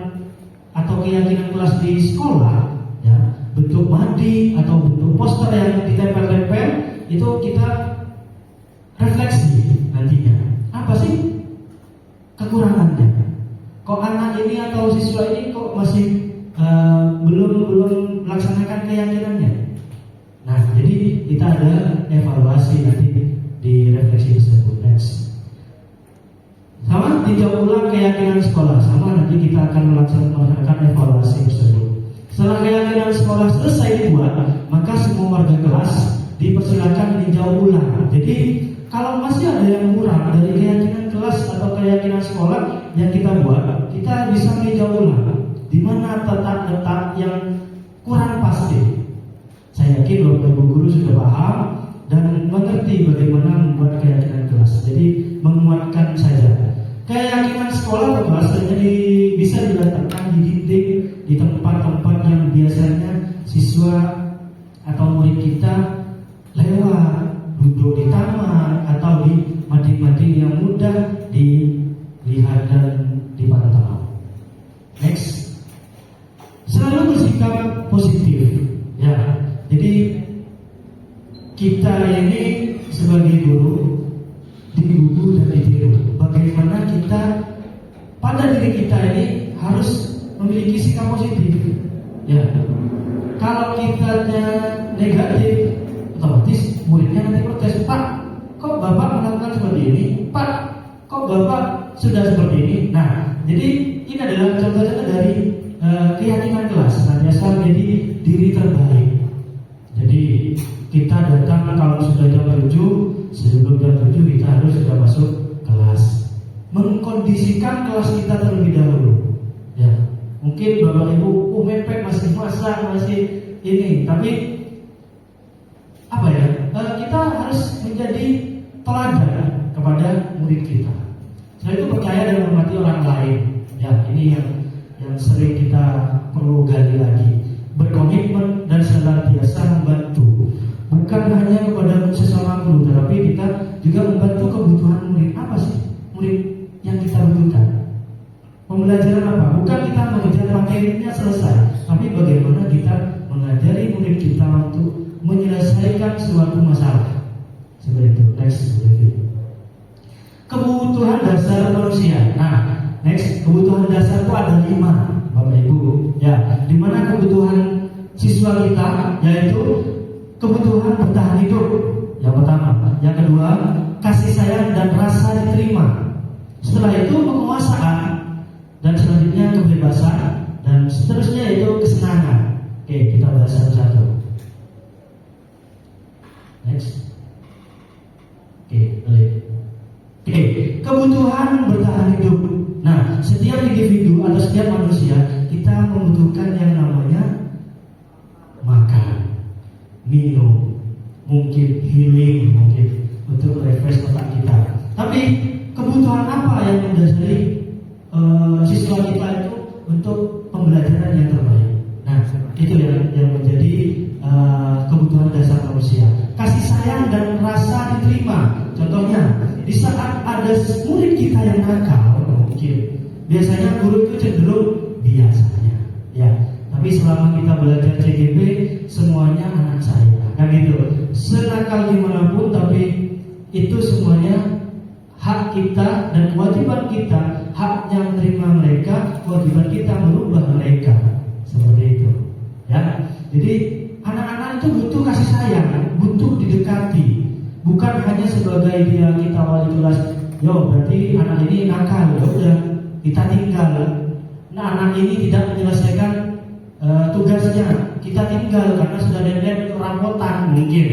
[SPEAKER 3] atau keyakinan kelas di sekolah, ya, bentuk mading atau bentuk poster yang ditempel-tempel itu kita refleksi nantinya. Apa sih kekurangannya? Kok anak ini atau siswa ini kok masih belum melaksanakan keyakinannya? Nah, jadi kita ada evaluasi nanti di refleksi tersebut. Next. Sama tinjau ulang keyakinan sekolah, sama nanti kita akan melaksanakan evaluasi tersebut. Setelah keyakinan sekolah selesai dibuat, maka semua warga kelas dipersilakan meninjau ulang. Jadi kalau masih ada yang kurang dari keyakinan kelas atau keyakinan sekolah yang kita buat, kita bisa meninjau ulang di mana letak yang kurang pasti. Saya yakin Bapak Ibu guru sudah paham dan mengerti bagaimana membuat keyakinan kelas. Jadi menguatkan saja. Keyakinan sekolah biasanya bisa diletakkan di dinding, di tempat-tempat yang biasanya siswa atau murid kita lewat, duduk di taman atau di mading-mading yang mudah dilihat dan dipantau. Next. Selalu bersikap positif. Ya, jadi kita ini sebagai guru digugu dan ditiru. Bagaimana kita pada diri kita ini harus memiliki sikap positif. Ya, kalau kitanya negatif, otomatis muridnya nanti protes. Pak, kok Bapak melakukan seperti ini? Pak, kok Bapak sudah seperti ini? Nah, jadi ini adalah contohnya dari keyakinan kelas. Senantiasa menjadi diri terbaik. Jadi kita datang kalau sudah jam 7, sebelum jam 7 kita harus sudah masuk kelas. Mengkondisikan kelas kita terlebih dahulu. Ya, mungkin Bapak Ibu mepet masih masak, masih ini, tapi apa ya? Kita harus menjadi teladan kepada murid kita. Selain itu percaya dan menghormati orang lain. Ya, ini yang sering kita perlu gali lagi. Berkomitmen dan senantiasa membantu. Bukan hanya kepada sesama guru, tetapi kita juga membantu kebutuhan murid. Apa sih murid yang kita butuhkan? Pembelajaran apa? Bukan kita mengejar materinya selesai, tapi bagaimana kita mengajari murid kita untuk menyelesaikan suatu masalah. Seperti itu. Next. Kebutuhan dasar manusia. Nah, next, kebutuhan dasar itu ada 5, Bapak Ibu. Ya, di mana kebutuhan siswa kita yaitu kebutuhan bertahan hidup. Yang pertama, yang kedua, kasih sayang dan rasa diterima. Setelah itu penguasaan dan selanjutnya kebebasan dan seterusnya itu kesenangan. Oke, kita bahas satu-satu. Next. Oke, kebutuhan bertahan hidup. Nah, setiap individu atau setiap manusia kita membutuhkan yang namanya makan, minum, mungkin healing, mungkin untuk refresh otak kita. Tapi kebutuhan apa yang mendasari siswa kita itu untuk pembelajaran yang terbaik? Nah, itu yang menjadi kebutuhan dasar manusia. Kasih sayang dan rasa diterima. Contohnya, di saat ada murid kita yang nakal, mungkin biasanya guru itu cenderung biasanya. Ya, tapi selama kita belajar CGB semuanya anak saya, kan gitu. Senakal gimana pun, tapi itu semuanya hak kita dan kewajiban kita. Haknya menerima mereka, kewajiban kita merubah mereka, seperti itu. Ya, jadi anak-anak itu butuh kasih sayang, butuh didekati, bukan hanya sebagai dia kita wali kelas. Yo, berarti anak ini nakal, ya udah kita tinggal. Nah, anak ini tidak menyelesaikan tugasnya, kita tinggal karena sudah deadline rampotan mungkin.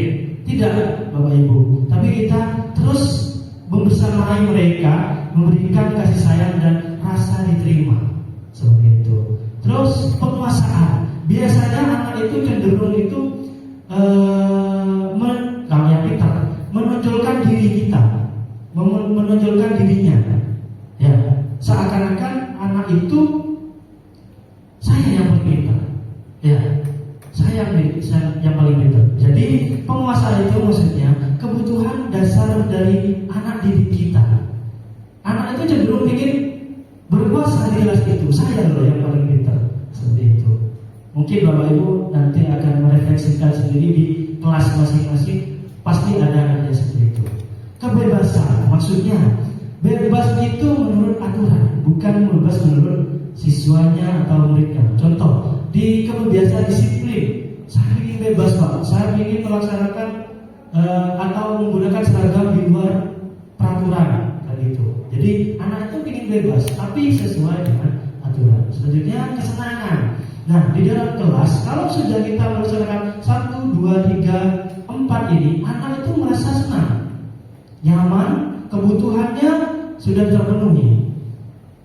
[SPEAKER 3] Tidak, Bapak Ibu. Tapi kita terus membersamai mereka, memberikan kasih sayang dan rasa diterima, seperti itu. Terus penguasaan. Biasanya anak itu cenderung itu kalau yang kita menonjolkan diri kita, menonjolkan dirinya. Ya, seakan-akan anak itu saya yang paling pintar. Ya, saya yang paling pintar. Jadi penguasa itu maksudnya kebutuhan dasar dari anak didik kita. Anak itu cenderung ingin berkuasa di kelas itu. Saya loh yang paling pintar, seperti itu. Mungkin Bapak Ibu nanti akan merefleksikan sendiri di kelas masing-masing. Pasti ada anaknya seperti itu. Kebebasan, maksudnya bebas itu menurut aturan, bukan bebas menurut siswanya atau muridnya. Contoh, di kebiasaan disiplin, saya ingin bebas Pak, saya ingin melaksanakan atau menggunakan seragam di luar peraturan, kan gitu. Jadi anak itu ingin bebas, tapi sesuai dengan aturan. Selanjutnya kesenangan. Nah, di dalam kelas, kalau sudah kita melaksanakan 1, 2, 3, 4 ini, anak itu merasa senang, nyaman, kebutuhannya sudah terpenuhi.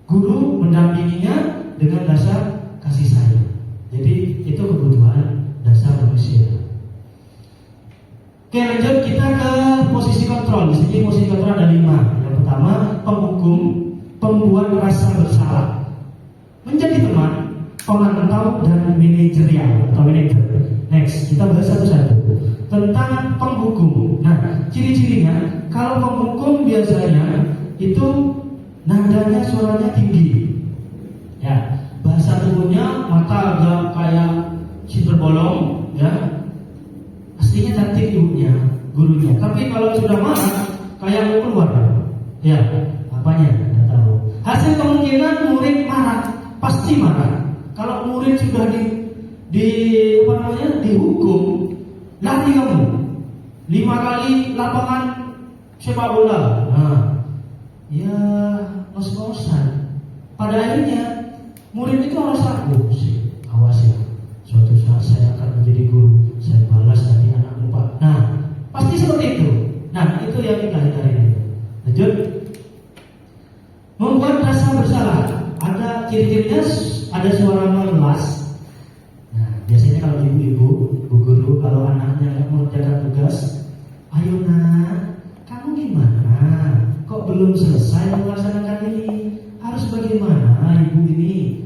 [SPEAKER 3] Guru mendampinginya dengan dasar kasih sayang. Jadi itu kebutuhan dasar manusia. Oke, lanjut kita ke posisi kontrol. Di sini posisi kontrol ada 5. Yang pertama, penghukum, pembuat rasa bersalah, menjadi teman, pemantau dan manajerial atau manajer. Next, kita bahas satu-satu tentang penghukum. Nah, ciri-cirinya kalau penghukum biasanya itu nadanya suaranya tinggi. Ya, bahasa tubuhnya mata agak kayak siter bolong, ya. Aslinya cantik ibunya, gurunya. Tapi kalau sudah marah kayak mau keluar. Ya, apanya? Tidak tahu. Hasil kemungkinan murid marah, pasti marah. Kalau murid sudah dihukum, lari kamu 5 kali lapangan sepak bola. Nah, ya ngos-ngosan. Pada akhirnya murid itu harus takut sih, awas ya, suatu saat saya akan menjadi guru, saya balas tadi anakmu Pak. Nah, pasti seperti itu. Nah, itu yang kita hindari. Lanjut, membuat rasa bersalah. Ada ciri-cirinya, ada suara memelas. Nah, biasanya kalau ibu-ibu, bu guru, kalau anaknya nggak mengerjakan tugas, ayo nak, kamu gimana? Kok belum selesai melaksanakan ini? Harus bagaimana ibu ini?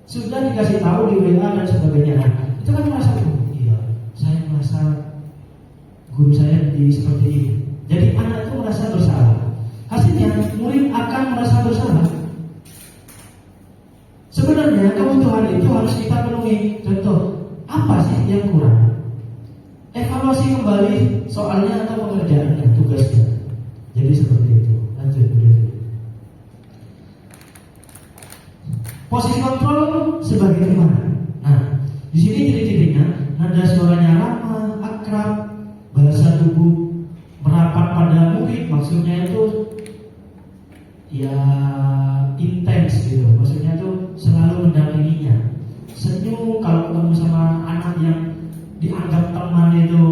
[SPEAKER 3] Sudah dikasih tahu di WA dan sebagainya. Nah, itu kan merasa, iya, saya merasa guru saya seperti ini. Jadi anak itu merasa bersalah. Hasilnya murid akan merasa bersalah. Sebenarnya kebutuhan itu harus kita penuhi. Contoh, apa sih yang kurang? Evaluasi kembali soalnya atau pengerjaannya, tugasnya. Jadi seperti itu. Lanjut, posisi kontrol sebagaimana. Nah, di sini ciri-cirinya nada suaranya ramah, akrab, bahasa tubuh merapat pada murid. Maksudnya itu ya intens gitu. Maksudnya itu selalu mendampinginya. Senyum kalau ketemu sama anak yang dianggap teman itu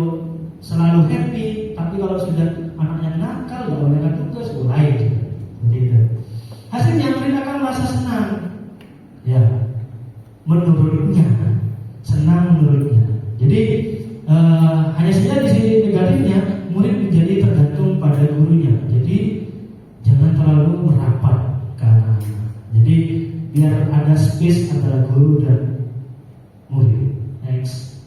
[SPEAKER 3] selalu happy. Tapi kalau sudah anaknya nakal, gak boleh tugas, lain. Begitu. Hasilnya murid akan merasa senang. Ya, menurutnya senang menurutnya. Jadi hanya saja di sini negatifnya, murid menjadi tergantung pada gurunya. Jadi jangan terlalu merapat ke anak. Jadi biar ada space antara guru dan murid. Next,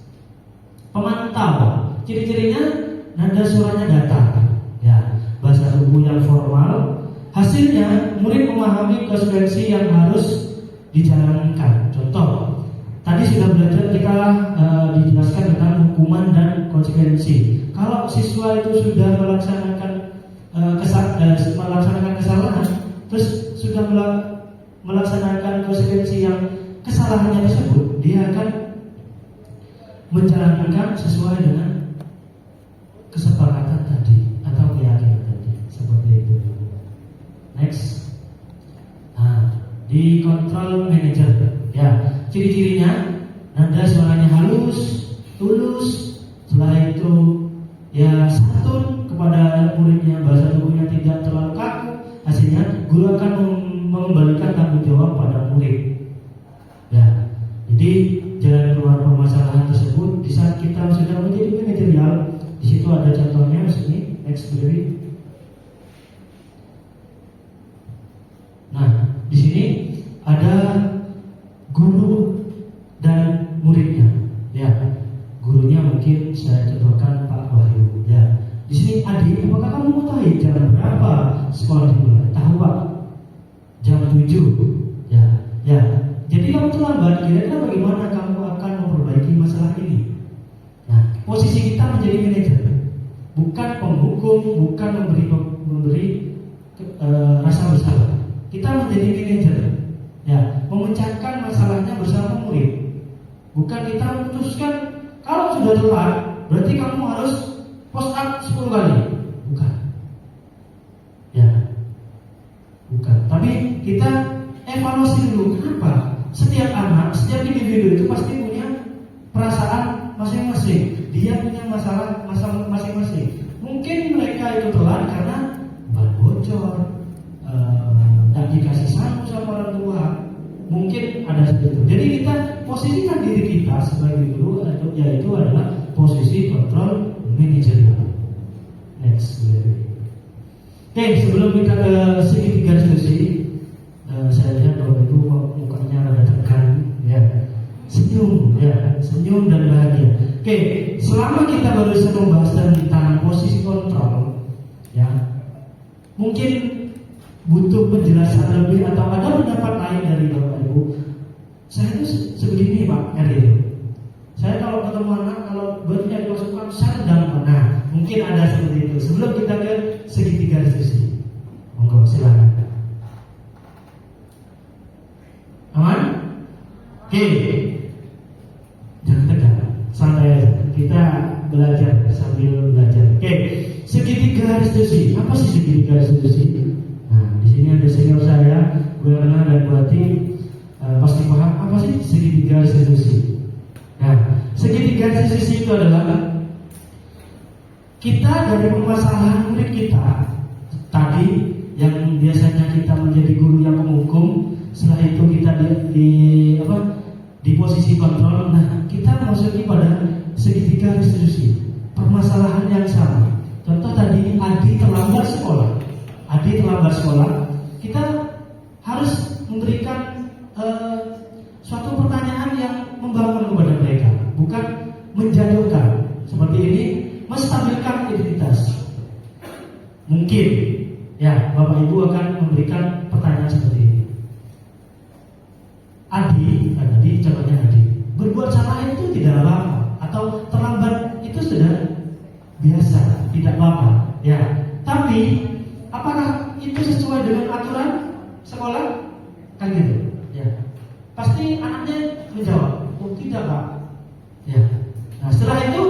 [SPEAKER 3] pemantau. Ciri-cirinya nada suaranya datar. Ya, bahasa tubuh yang formal. Hasilnya murid memahami konsekuensi yang harus dijalankan. Contoh, tadi sudah belajar kita dijelaskan tentang hukuman dan konsekuensi. Kalau siswa itu sudah melaksanakan kesalahan, terus sudah melaksanakan konsekuensi yang kesalahannya tersebut, dia akan menjalankan sesuai dengan kesepakatan tadi atau keyakinan tadi, seperti itu. Next, di control manager, ya, ciri-cirinya nada suaranya halus, tulus, setelah itu ya santun kepada muridnya, bahasa tubuhnya tidak terlalu kaku. Hasilnya guru akan mengembalikan tanggung jawab pada murid. Ya, jadi jalan keluar permasalahan tersebut di saat kita sudah menjadi manajerial. Di situ ada contohnya di sini, next Berry. Nah, di sini ada guru dan muridnya. Ya, gurunya mungkin saya contohkan Pak Wahyu. Ya, di sini adik, apakah kamu mau tahu jam berapa sekolah dimulai? Tahu Pak? Jam 7. Ya, ya. Jadi kamu terlambat. Kira-kira bagaimana kamu akan memperbaiki masalah ini? Nah, posisi kita menjadi manajer, bukan penghukum, bukan memberi rasa bersalah. Kita menjadi manajer, ya, memecahkan masalahnya bersama murid. Bukan kita memutuskan kalau sudah telat berarti kamu harus post up 10 kali. Bukan. Ya. Bukan. Tapi kita evaluasi dulu, kenapa? Setiap anak, setiap individu itu pasti punya perasaan masing-masing. Dia punya masalah masing-masing. Mungkin mereka itu telat karena ban bocor, tak dikasih sapu sama orang tua. Mungkin ada seperti itu. Jadi kita posisikan diri kita sebagai guru, yaitu adalah posisi kontrol manajerial. Next. Oke, sebelum kita ke segitiga diskusi, saya lihat bahwa itu mukanya rada tegang, ya, senyum dan bahagia. Oke, selama kita baru membahas tentang posisi kontrol, ya, mungkin butuh penjelasan lebih atau ada pendapat lain dari Bapak Ibu. Saya itu sebegini Pak Eril. Saya kalau ketemu anak, kalau berarti dimasukkan saya sedang mana, mungkin ada seperti itu. Sebelum kita ke segitiga diskusi, monggo silakan. Aman? Oke. Jangan tegang, santai aja. Kita belajar sambil belajar. Oke. Segitiga diskusi. Apa sih segitiga diskusi? Nah, di sini ada senior saya, Bu Erna dan Bu Ati, pasti paham apa sih segitiga diskusi. Nah, segitiga diskusi itu adalah kita dari permasalahan murid kita tadi yang biasanya kita menjadi guru yang menghukum, setelah itu kita di posisi kontrol. Nah, kita masuki pada segitiga diskusi, permasalahan yang sama. Contoh tadi Adi terlambat sekolah, kita harus memberikan suatu pertanyaan yang membangun kepada mereka, bukan menjatuhkan. Seperti ini, menstabilkan identitas. Mungkin, ya, Bapak Ibu akan memberikan pertanyaan seperti ini. Adi, contohnya Adi, berbuat salah itu tidak apa-apa, atau terlambat itu sudah biasa, tidak apa-apa, ya. Tapi apakah itu sesuai dengan aturan sekolah? Kan gitu, ya. Pasti anaknya menjawab, oh tidak Pak, ya. Nah setelah itu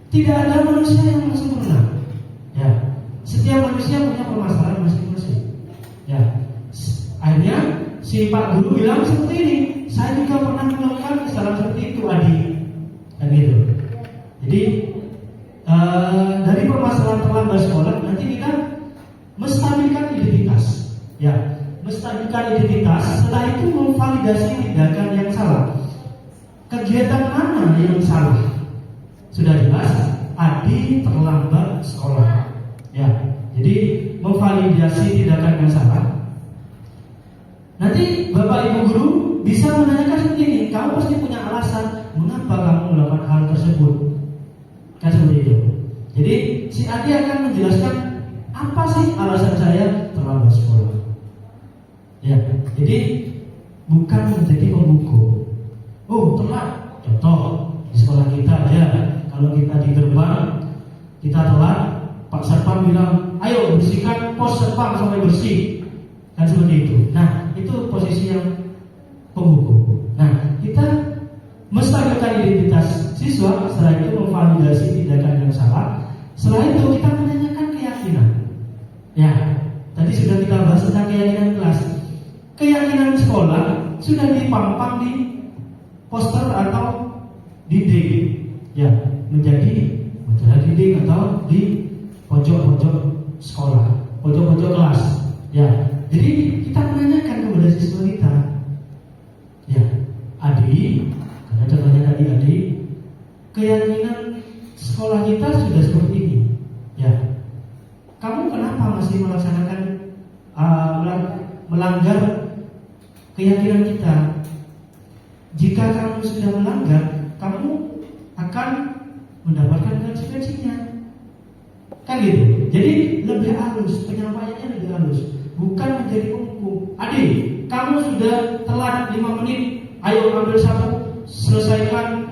[SPEAKER 3] tidak ada manusia yang sempurna, ya. Setiap manusia punya permasalahan masing-masing, ya. Akhirnya si Pak Guru bilang seperti ini, saya juga pernah melakukan kesalahan seperti itu Adi, dan gitu. Jadi dari permasalahan terlambat sekolah nanti kita menstabilkan identitas, ya, menstabilkan identitas. Setelah itu memvalidasi tindakan yang salah, kegiatan mana yang salah. Sudah jelas Adi terlambat sekolah, ya. Jadi memvalidasi tindakan yang salah. Nanti Bapak Ibu Guru bisa menanyakan seperti ini, kamu pasti punya alasan mengapa kamu melakukan hal tersebut, kan seperti itu. Jadi si Adi akan menjelaskan apa sih alasan saya terlambat sekolah. Ya, jadi bukan menjadi pemukul. Oh telat, contoh di sekolah kita aja, kalau kita di gerbang kita telat, Pak Satpam bilang, ayo bersihkan pos Satpam sampai bersih, kan seperti itu. Nah itu posisi yang pemukul. Nah kita menstabilkan identitas siswa, setelah itu memvalidasi tindakan yang salah, setelah itu kita menanyakan keyakinan. Ya, tadi sudah kita bahas tentang keyakinan kelas. Keyakinan sekolah sudah dipampang di poster atau dinding, ya, menjadi majalah dinding atau di pojok-pojok sekolah, pojok-pojok kelas, ya. Jadi kita menanyakan kepada siswa kita, ya, Adi, karena contohnya tadi Adi, keyakinan sekolah kita sudah seperti ini, ya. Kamu kenapa masih melaksanakan melanggar keyakinan kita? Jika kamu sudah melanggar, kamu akan mendapatkan konsekuensinya. Kan gitu. Jadi lebih halus, penyampaiannya lebih halus, bukan menjadi pemukul. Adik, kamu sudah telat 5 menit, ayo ambil sapu, selesaikan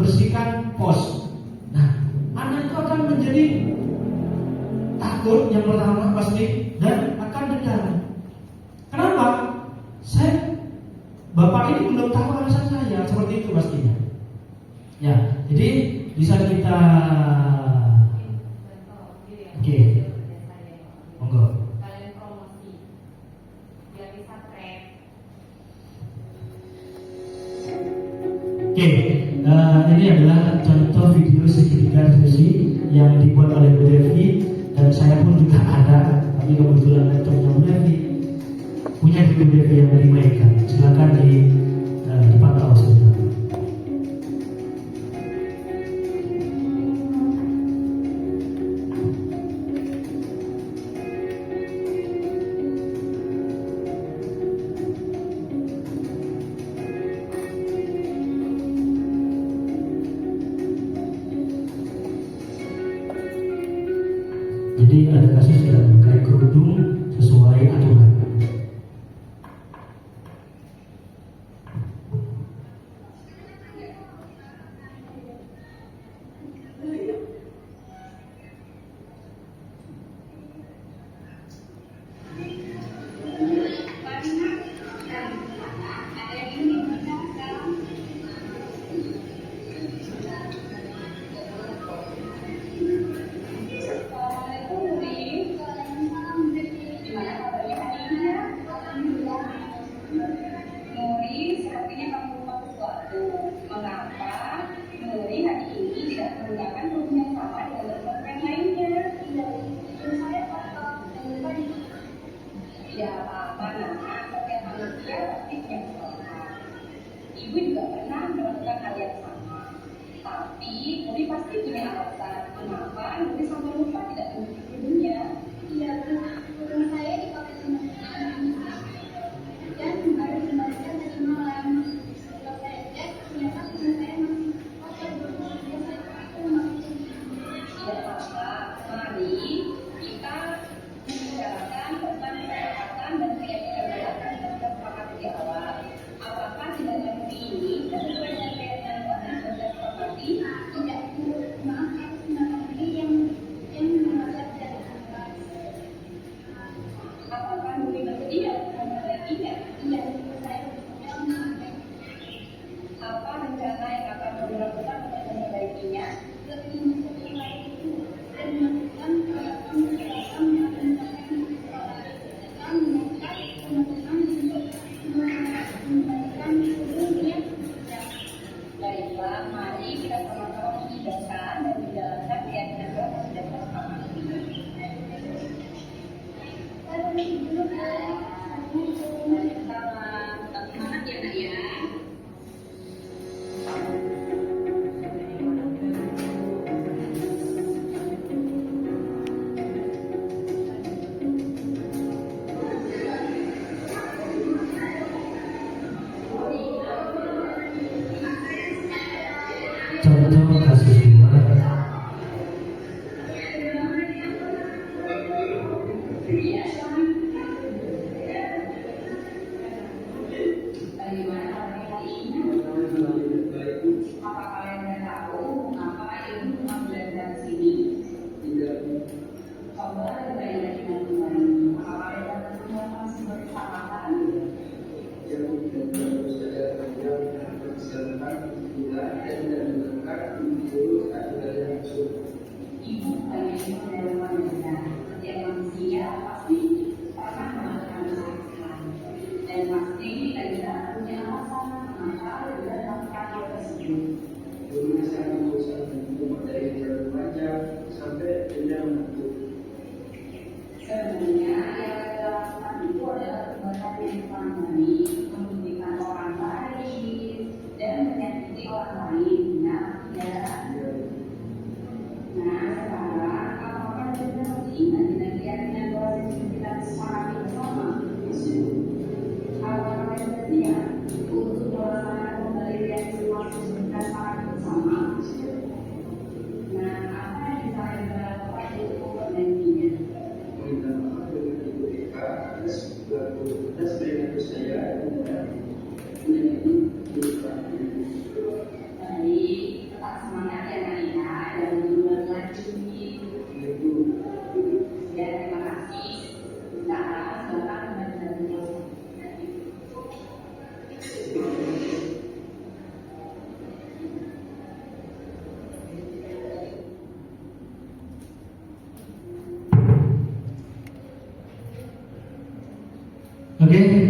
[SPEAKER 3] bersihkan pos. Nah, anak itu akan menjadi takut yang pertama pasti, dan akan dendam. Kenapa? Bapak ini belum tahu alasan saya, seperti itu pastinya. Ya, jadi bisa kita, oke, monggo.
[SPEAKER 1] Kalian promosi biar bisa keren.
[SPEAKER 3] Oke, ini adalah contoh video segitiga fusi yang dibuat oleh Bu Devi, dan saya pun juga ada, tapi kebetulan laptopnya Bu Devi punya Bu Devi yang dimainkan. Silakan dipantau sebentar. Jadi ada kasus yang pakai kerudung sesuai aturan.
[SPEAKER 5] Ibu juga pernah melakukan hal yang sama. Tapi Nuri pasti punya alasan kenapa Nuri sampai lupa tidak menutup hidungnya. Iya, hidung saya dipakai sama dan baru kembalikan tadi malam. Setelah saya cek, ternyata hidung saya masih kotor. Tidak apa-apa, mari kita membicarakan tentang kesehatan dan keyakinan dasar yang kita sepakati di awal. Apakah tindakan ini sesuai dengan keyakinan dasar yang kita sepakati? Tidak, maaf, tindakan ini yang menolak dari atas. Apakah Nuri bersedia memperbaikinya? Iya, saya bersedia. Apa rencana yang akan Nuri lakukan untuk memperbaikinya? Lebih memperbaiki itu dan melakukan peralatan yang akan mencapai dan meningkat teman-teman untuk mengembalikan hidungnya. Baiklah, mari kita sama-sama membedakan dan menjalankan keyakinan yang sudah sepakati. Salam, semangat ya nak ya.
[SPEAKER 3] Contoh kasus dua.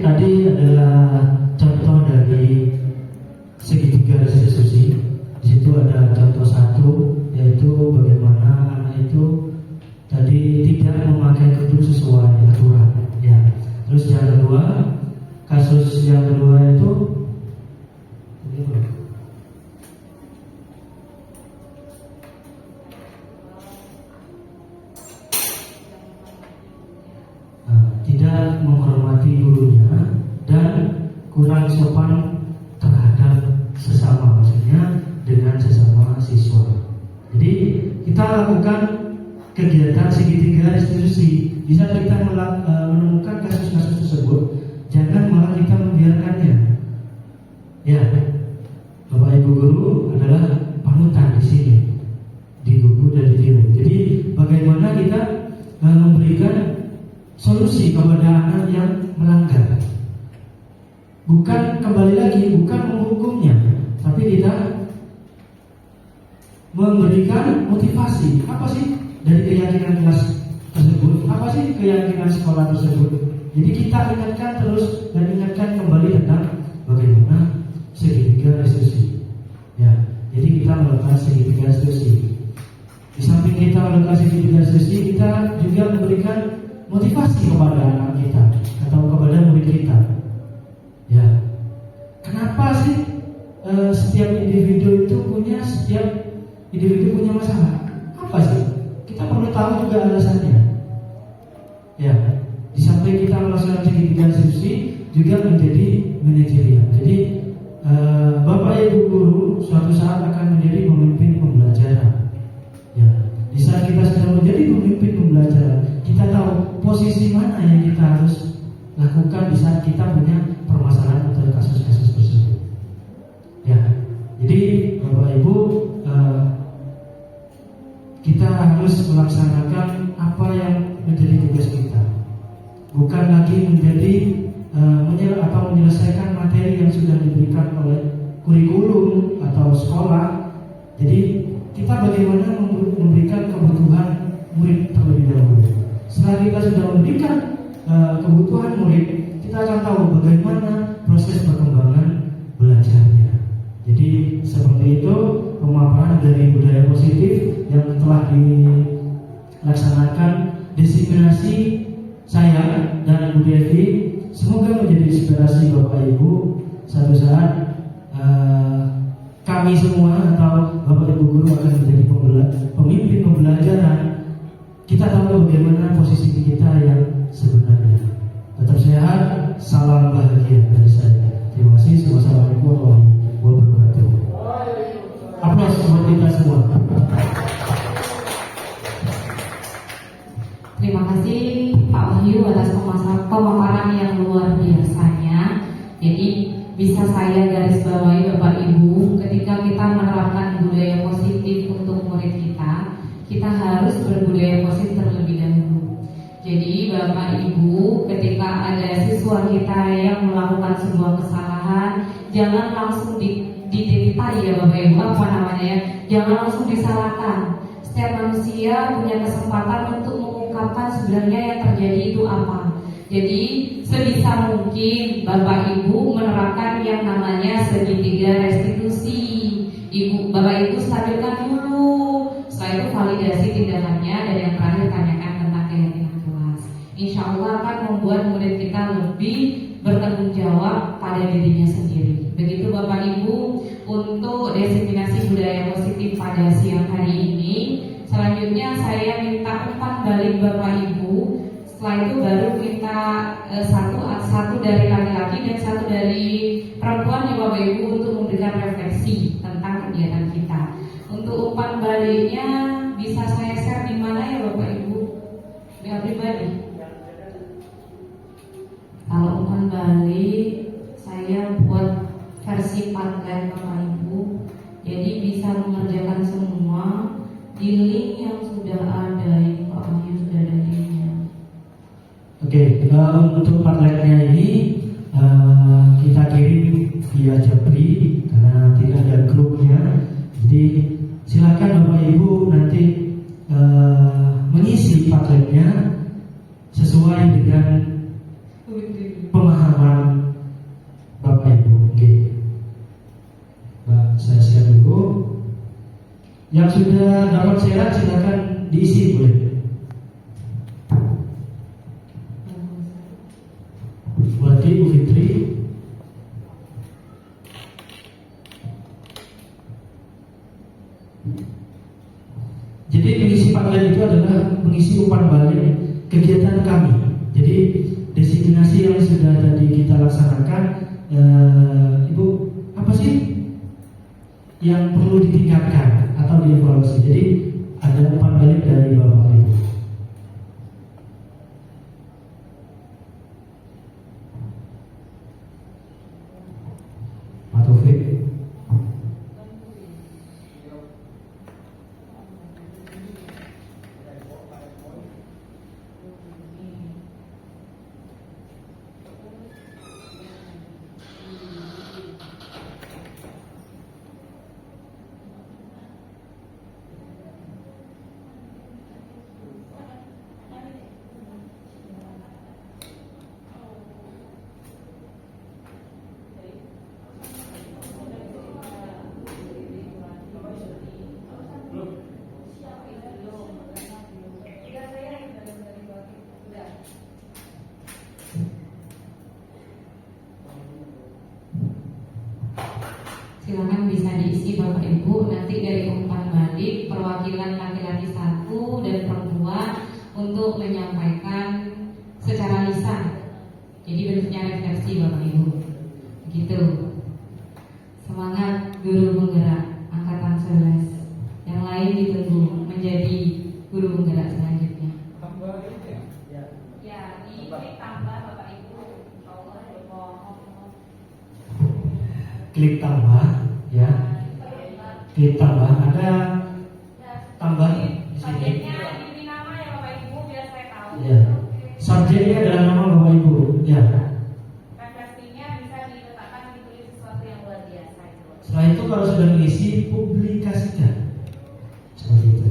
[SPEAKER 3] tadi adalah contoh dari segitiga restitusi. Di situ ada contoh satu, yaitu bagaimana anak itu tadi tidak memakai kerudung sesuai aturan. Ya. Terus yang kedua, kasus yang kedua itu tidak menghormati gurunya dan kurang sopan terhadap sesama, maksudnya dengan sesama siswa. Jadi kita lakukan kegiatan segitiga restitusi. Di saat kita menemukan kasus-kasus tersebut, jangan malah kita membiarkannya. Ya, Bapak Ibu guru adalah panutan di sini, di Gugu dan di Diru. Jadi bagaimana kita memberikan solusi kepada anak yang melanggar. Bukan, kembali lagi, bukan menghukumnya, tapi kita memberikan motivasi. Apa sih dari keyakinan kelas tersebut? Apa sih keyakinan sekolah tersebut? Jadi kita ingatkan terus dan ingatkan kembali tentang bagaimana segitiga restitusi. Ya, jadi kita melakukan segitiga restitusi. Di samping kita melakukan segitiga restitusi, kita juga memberikan motivasi kepada anak kita atau kepada murid kita. Ya, kenapa sih setiap individu punya masalah? Apa sih? Kita perlu tahu juga alasannya. Ya, di samping kita melaksanakan segitiga restitusi juga menjadi manajerial. Jadi Bapak Ibu guru suatu saat akan menjadi pemimpin pembelajaran. Ya, di saat kita sedang menjadi pemimpin pembelajaran, kita tahu posisi mana yang kita harus lakukan di saat kita punya permasalahan atau kasus-kasus tersebut. Ya, jadi Bapak Ibu, kita harus melaksanakan apa yang menjadi tugas kita, bukan lagi menjadi menyelesaikan materi yang sudah diberikan oleh kurikulum atau sekolah. Jadi kita bagaimana memberikan kebutuhan murid terlebih dahulu. Setelah kita sudah memberikan kebutuhan murid, kita akan tahu bagaimana proses perkembangan belajarnya. Jadi seperti itu pemaparan dari budaya positif yang telah dilaksanakan diseminasi saya dan Bu Devi. Semoga menjadi inspirasi Bapak Ibu. Suatu saat kami semua atau Bapak Ibu guru akan menjadi pemimpin pembelajaran. Kita tahu bagaimana posisi kita yang sebenarnya. Tetap sehat, salam bahagia dari saya. Terima kasih. Wassalamualaikum warahmatullahi wabarakatuh. Aplaus buat kita semua.
[SPEAKER 1] Terima kasih Pak Wahyu atas pemaparan yang luar biasanya. Jadi bisa saya garis bawahi Bapak Ibu, ketika kita menerapkan budaya positif untuk murid kita harus berbudaya positif terlebih dahulu. Jadi Bapak Ibu, ketika ada siswa kita yang melakukan sebuah kesalahan, jangan langsung didiktai ya Bapak Ibu, jangan langsung disalahkan. Setiap manusia punya kesempatan untuk mengungkapkan sebenarnya yang terjadi itu apa. Jadi sebisa mungkin Bapak Ibu menerapkan yang namanya segitiga restitusi. Bapak Ibu stabilkan dulu, setelah itu validasi tindakannya, dan yang terakhir tanyakan tentang keyakinan kelas. Insya Allah akan membuat murid kita lebih bertanggung jawab pada dirinya sendiri. Begitu Bapak Ibu untuk diseminasi budaya positif pada siang hari ini. Selanjutnya saya minta umpan balik Bapak Ibu. Setelah itu baru kita satu dari laki-laki dan satu dari perempuan ya Bapak Ibu untuk memberikan refleksi tentang kegiatan kita. Untuk umpan baliknya bisa saya share di mana ya Bapak Ibu? Di pribadi. Kalau umpan balik saya buat versi Padlet Bapak Ibu. Jadi bisa mengerjakan semua di link yang sudah ada. Ini Pak Wahyu sudah ada linknya.
[SPEAKER 3] Oke, untuk Padletnya ini kita kirim via Japri karena tidak ada grupnya. Jadi silakan Bapak Ibu nanti mengisi Padletnya sesuai dengan pemahaman sudah dapat syarat silakan diisi boleh. Buat Ibu Fitri. Jadi mengisi panggilan itu adalah mengisi umpan balik kegiatan kami. Jadi designasi yang sudah tadi kita laksanakan, Ibu, apa sih yang perlu ditingkatkan atau dievaluasi? Jadi ada umpan balik dari Bapak Ibu. Pak Taufik.
[SPEAKER 1] Silakan bisa diisi Bapak Ibu. Nanti dari umpan balik perwakilan laki-laki 1 dan perempuan untuk menyampaikan secara lisan. Jadi bentuknya refleksi Bapak Ibu. Begitu. Semangat guru penggerak angkatan 11. Yang lain ditunggu menjadi guru penggerak selanjutnya. Ya, di klik tambah Bapak Ibu.
[SPEAKER 3] Klik tambah, ya. Klik tambah, ada tambah di sini.
[SPEAKER 1] Subjeknya diberi nama ya Bapak Ibu biar saya tahu.
[SPEAKER 3] Ya. Subjeknya adalah nama Bapak Ibu, ya.
[SPEAKER 1] Refleksinya bisa diletakkan ditulis sesuatu yang luar biasa.
[SPEAKER 3] Setelah itu kalau sudah mengisi, publikasikan. Seperti itu.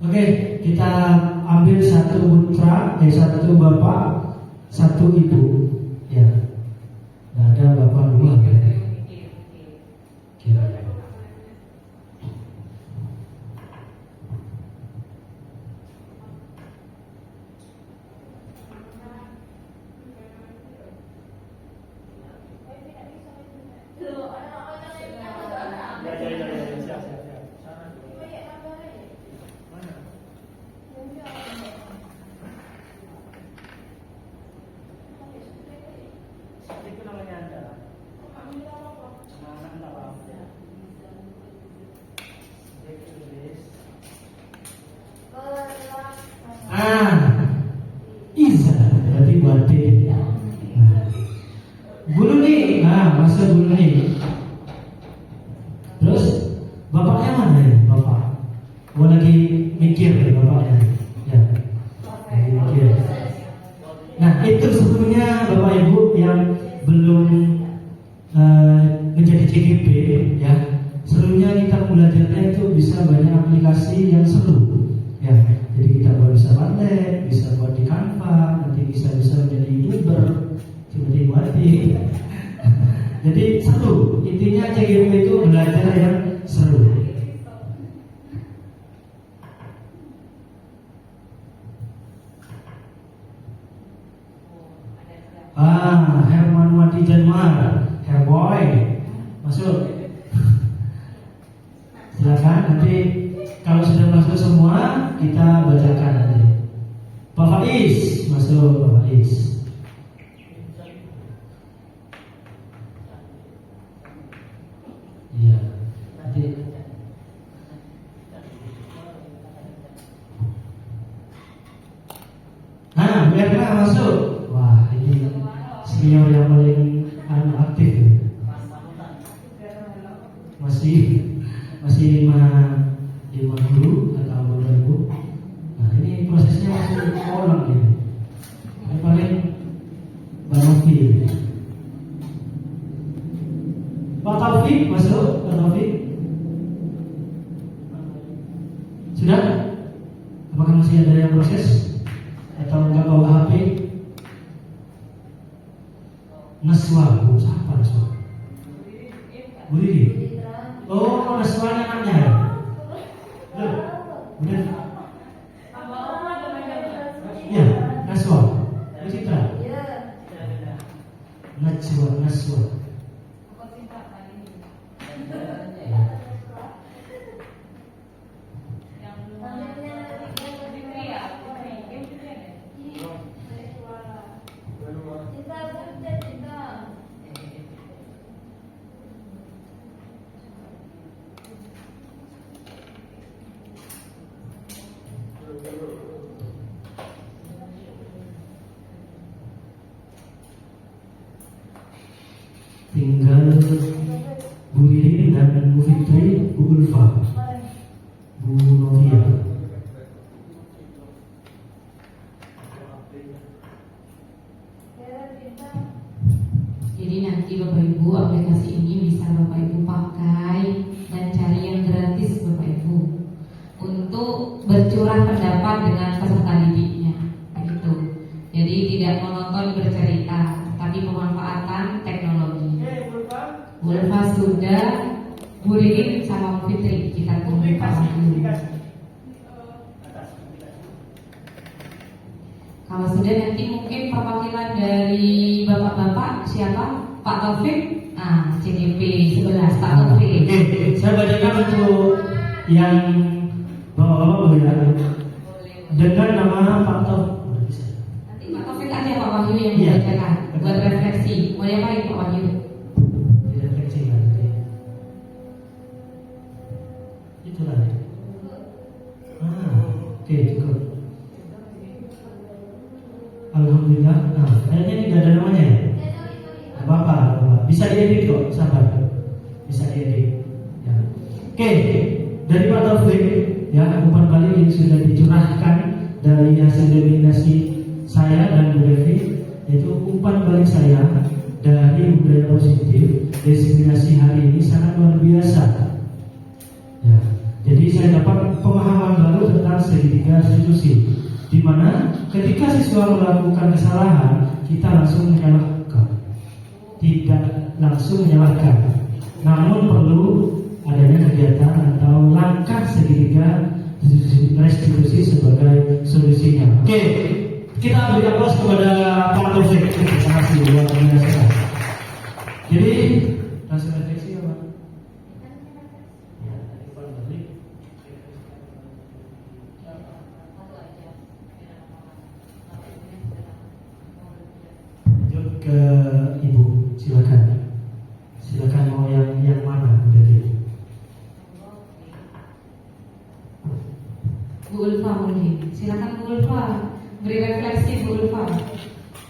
[SPEAKER 3] Oke, kita ambil satu putra, satu bapak, satu ibu, ya. Nah, ada bapak 2 ya. Kira. Iza berarti buat D. Guru nih, masa guru nih. Terus bapaknya mana ya, bapak? Gua lagi mikir ya bapaknya. Ya. Lagi mikir. Nah, itu sebetulnya Bapak Ibu yang belum menjadi CGP, ya. Serunya kita belajarnya itu bisa banyak aplikasi yang seru, ya. Jadi kita bisa Padlet, bisa buat di Canva, nanti bisa menjadi YouTuber seperti Wati. Jadi seru. Intinya CGP itu belajar yang seru. Herman Wati Janmar, Herboy, masuk. Silakan nanti kalau sudah masuk semua kita bacakan nanti. Pak Faiz, masuk Pak Faiz. Iya. Nanti. Mirna masuk. Wah, ini senior yang paling aktif. Sudah? Apakah masih ada yang proses? Atau enggak bawa HP? Naswa, siapa Naswa? Bu Riri. Oh, Naswa anaknya ya? Loh, udah. Ya, Naswa. Bu Citra. Naswa. Tinggal Bu Riri dan Bu Fitri, Bu Ulfa, Bu Novia.
[SPEAKER 1] Jadi nanti Bapak Ibu aplikasi ini bisa Bapak Ibu pakai dan cari yang gratis Bapak Ibu untuk bercurah pendapat dengan peserta didiknya, begitu. Jadi tidak menonton bercerita, tapi pemanfaatan teknologi. Bu Ulfa sudah, Bu Ririn sama Bu Fitri kita tunggu Pak Wahyu. Kalau sudah nanti mungkin perwakilan dari bapak-bapak siapa? Pak Taufik, CGP 11 Pak Taufik.
[SPEAKER 3] Oke, saya bacakan untuk yang bapak-bapak boleh ya. Dengan nama Pak Taufik.
[SPEAKER 1] Nanti Pak Taufik aja Pak Wahyu yang
[SPEAKER 3] Iya.
[SPEAKER 1] membacakan buat refleksi. Boleh apa Pak Wahyu?
[SPEAKER 3] Refleksi nanti. Itulah. Oke, cukup. Alhamdulillah. Nah, kayaknya tidak ada namanya ya? Apa-apa. Bisa diedit kok, sabar. Bisa diedit. Ya. Oke, dari Pak Taufik, ya umpan balik yang sudah dicurahkan dari hasil dominasi saya dan Bu Devi, yaitu umpan balik saya dari budaya positif. Destinasi hari ini sangat luar biasa. Ya, jadi saya dapat pemahaman baru tentang segitiga restitusi, di mana ketika siswa melakukan kesalahan, kita langsung menyalahkan, tidak langsung menyalahkan, namun perlu adanya kegiatan atau langkah segitiga restitusi sebagai solusinya. Oke, kita beri aplaus kepada Pak Taufik. Terima kasih luar biasa. Jadi langsung refleksi ya Pak. Ya, tadi Pak balik. Lanjut ke Ibu, silakan. Silakan mau yang mana Bu Devi?
[SPEAKER 1] Bu Ulfa mungkin. Silakan Bu Ulfa, beri refleksi Bu Ulfa.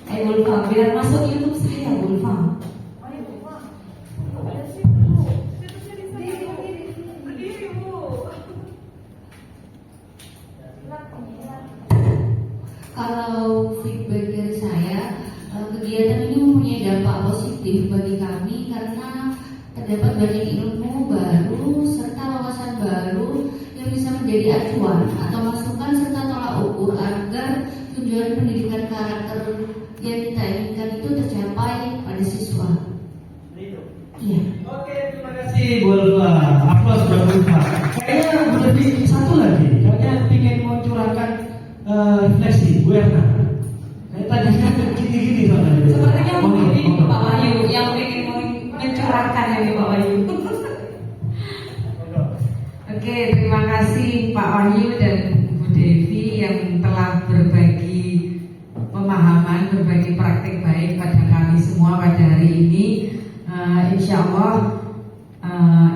[SPEAKER 1] Bu Ulfa, biar masuk YouTube saya Bu Ulfa.
[SPEAKER 4] Kalau feedback dari saya, kegiatan ini mempunyai dampak positif bagi kami karena terdapat banyak ilmu baru serta wawasan baru yang bisa menjadi acuan atau masukan serta tolak ukur agar tujuan pendidikan karakter yang kita inginkan itu tercapai pada siswa. Iya.
[SPEAKER 3] Oke, terima kasih Bu Ulfa. Aplaus buat Bu Ulfa. Kayaknya Bu Devi satu lagi. Kayaknya ingin mencurahkan refleksi Bu Erna. Kayak tadi kan gini-gini soalnya.
[SPEAKER 1] Sepertinya mungkin ini
[SPEAKER 3] Monggo.
[SPEAKER 1] Pak Wahyu yang ingin mencurahkan ini Pak Wahyu. Oke, terima kasih Pak Wahyu dan Bu Devi yang telah berbagi pemahaman, berbagi praktik baik pada kami semua pada hari ini. Insya Allah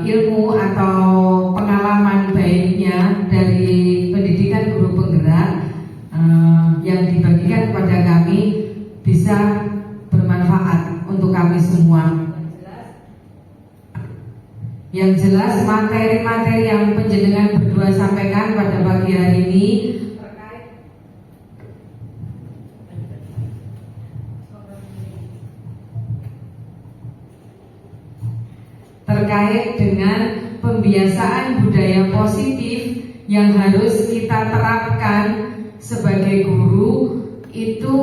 [SPEAKER 1] ilmu atau pengalaman baiknya dari pendidikan guru penggerak yang dibagikan kepada kami bisa bermanfaat untuk kami semua. Yang jelas materi-materi yang penjenengan berdua sampaikan pada pagi hari ini terkait dengan pembiasaan budaya positif yang harus kita terapkan sebagai guru itu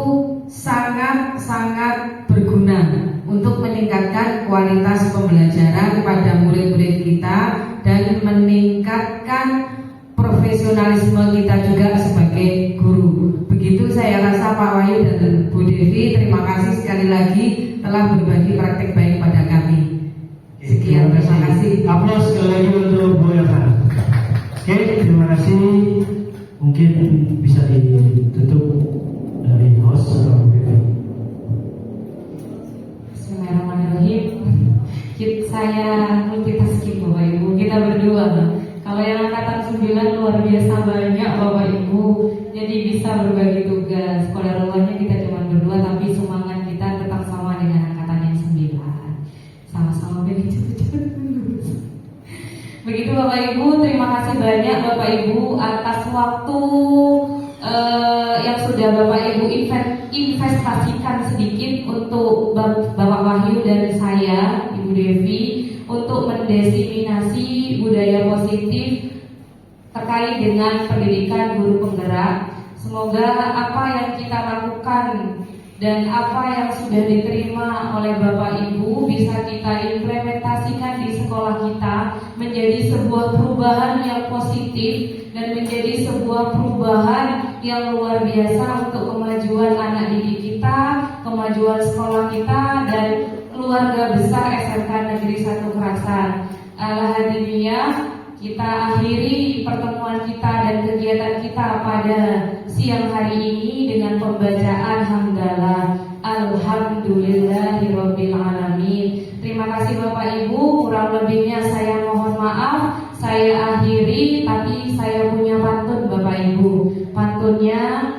[SPEAKER 1] sangat-sangat berguna untuk meningkatkan kualitas pembelajaran pada murid-murid kita dan meningkatkan profesionalisme kita juga sebagai guru. Begitu saya rasa Pak Wahyu dan Bu Devi, terima kasih sekali lagi telah berbagi praktek baik pada kami. Sekian, terima kasih.
[SPEAKER 3] Aplaus sekali lagi untuk Bu Elsa. Oke, terima kasih. Mungkin bisa ditutup dari host atau Bu Devi.
[SPEAKER 1] Bismillahirrahmanirrahim. Saya multitasking Bapak Ibu. Kita berdua. Kalau yang angkatan 9 luar biasa banyak Bapak Ibu. Jadi bisa berbagi tugas. Kalau luarnya kita cuma berdua, tapi semangat kita tetap sama dengan angkatan yang 9. Sama-sama biar cepet-cepet lulus. Begitu Bapak Ibu, terima kasih banyak Bapak Ibu atas waktu yang sudah Bapak Ibu investasikan sedikit untuk Bapak Wahyu dan saya, Ibu Devi, untuk mendesiminasi budaya positif terkait dengan pendidikan guru penggerak. Semoga apa yang kita lakukan dan apa yang sudah diterima oleh Bapak Ibu bisa kita implementasikan di sekolah kita menjadi sebuah perubahan yang positif dan menjadi sebuah perubahan yang luar biasa untuk kemajuan anak didik kita, kemajuan sekolah kita, dan keluarga besar SMK Negeri 1 Kerasan. Alhamdulillah, kita akhiri pertemuan kita dan kegiatan kita pada siang hari ini dengan pembacaan hamdalah. Alhamdulillahirabbil alamin. Terima kasih Bapak Ibu, kurang lebihnya saya mohon maaf. Saya akhiri, tapi saya punya pantun Bapak Ibu. Pantunnya,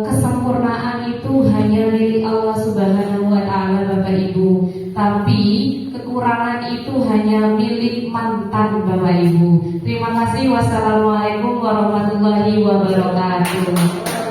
[SPEAKER 1] kesempurnaan itu hanya milik Allah Subhanahu wa Ta'ala Bapak Ibu, tapi kekurangan itu hanya milik mantan Bapak Ibu. Terima kasih. Wassalamualaikum warahmatullahi wabarakatuh.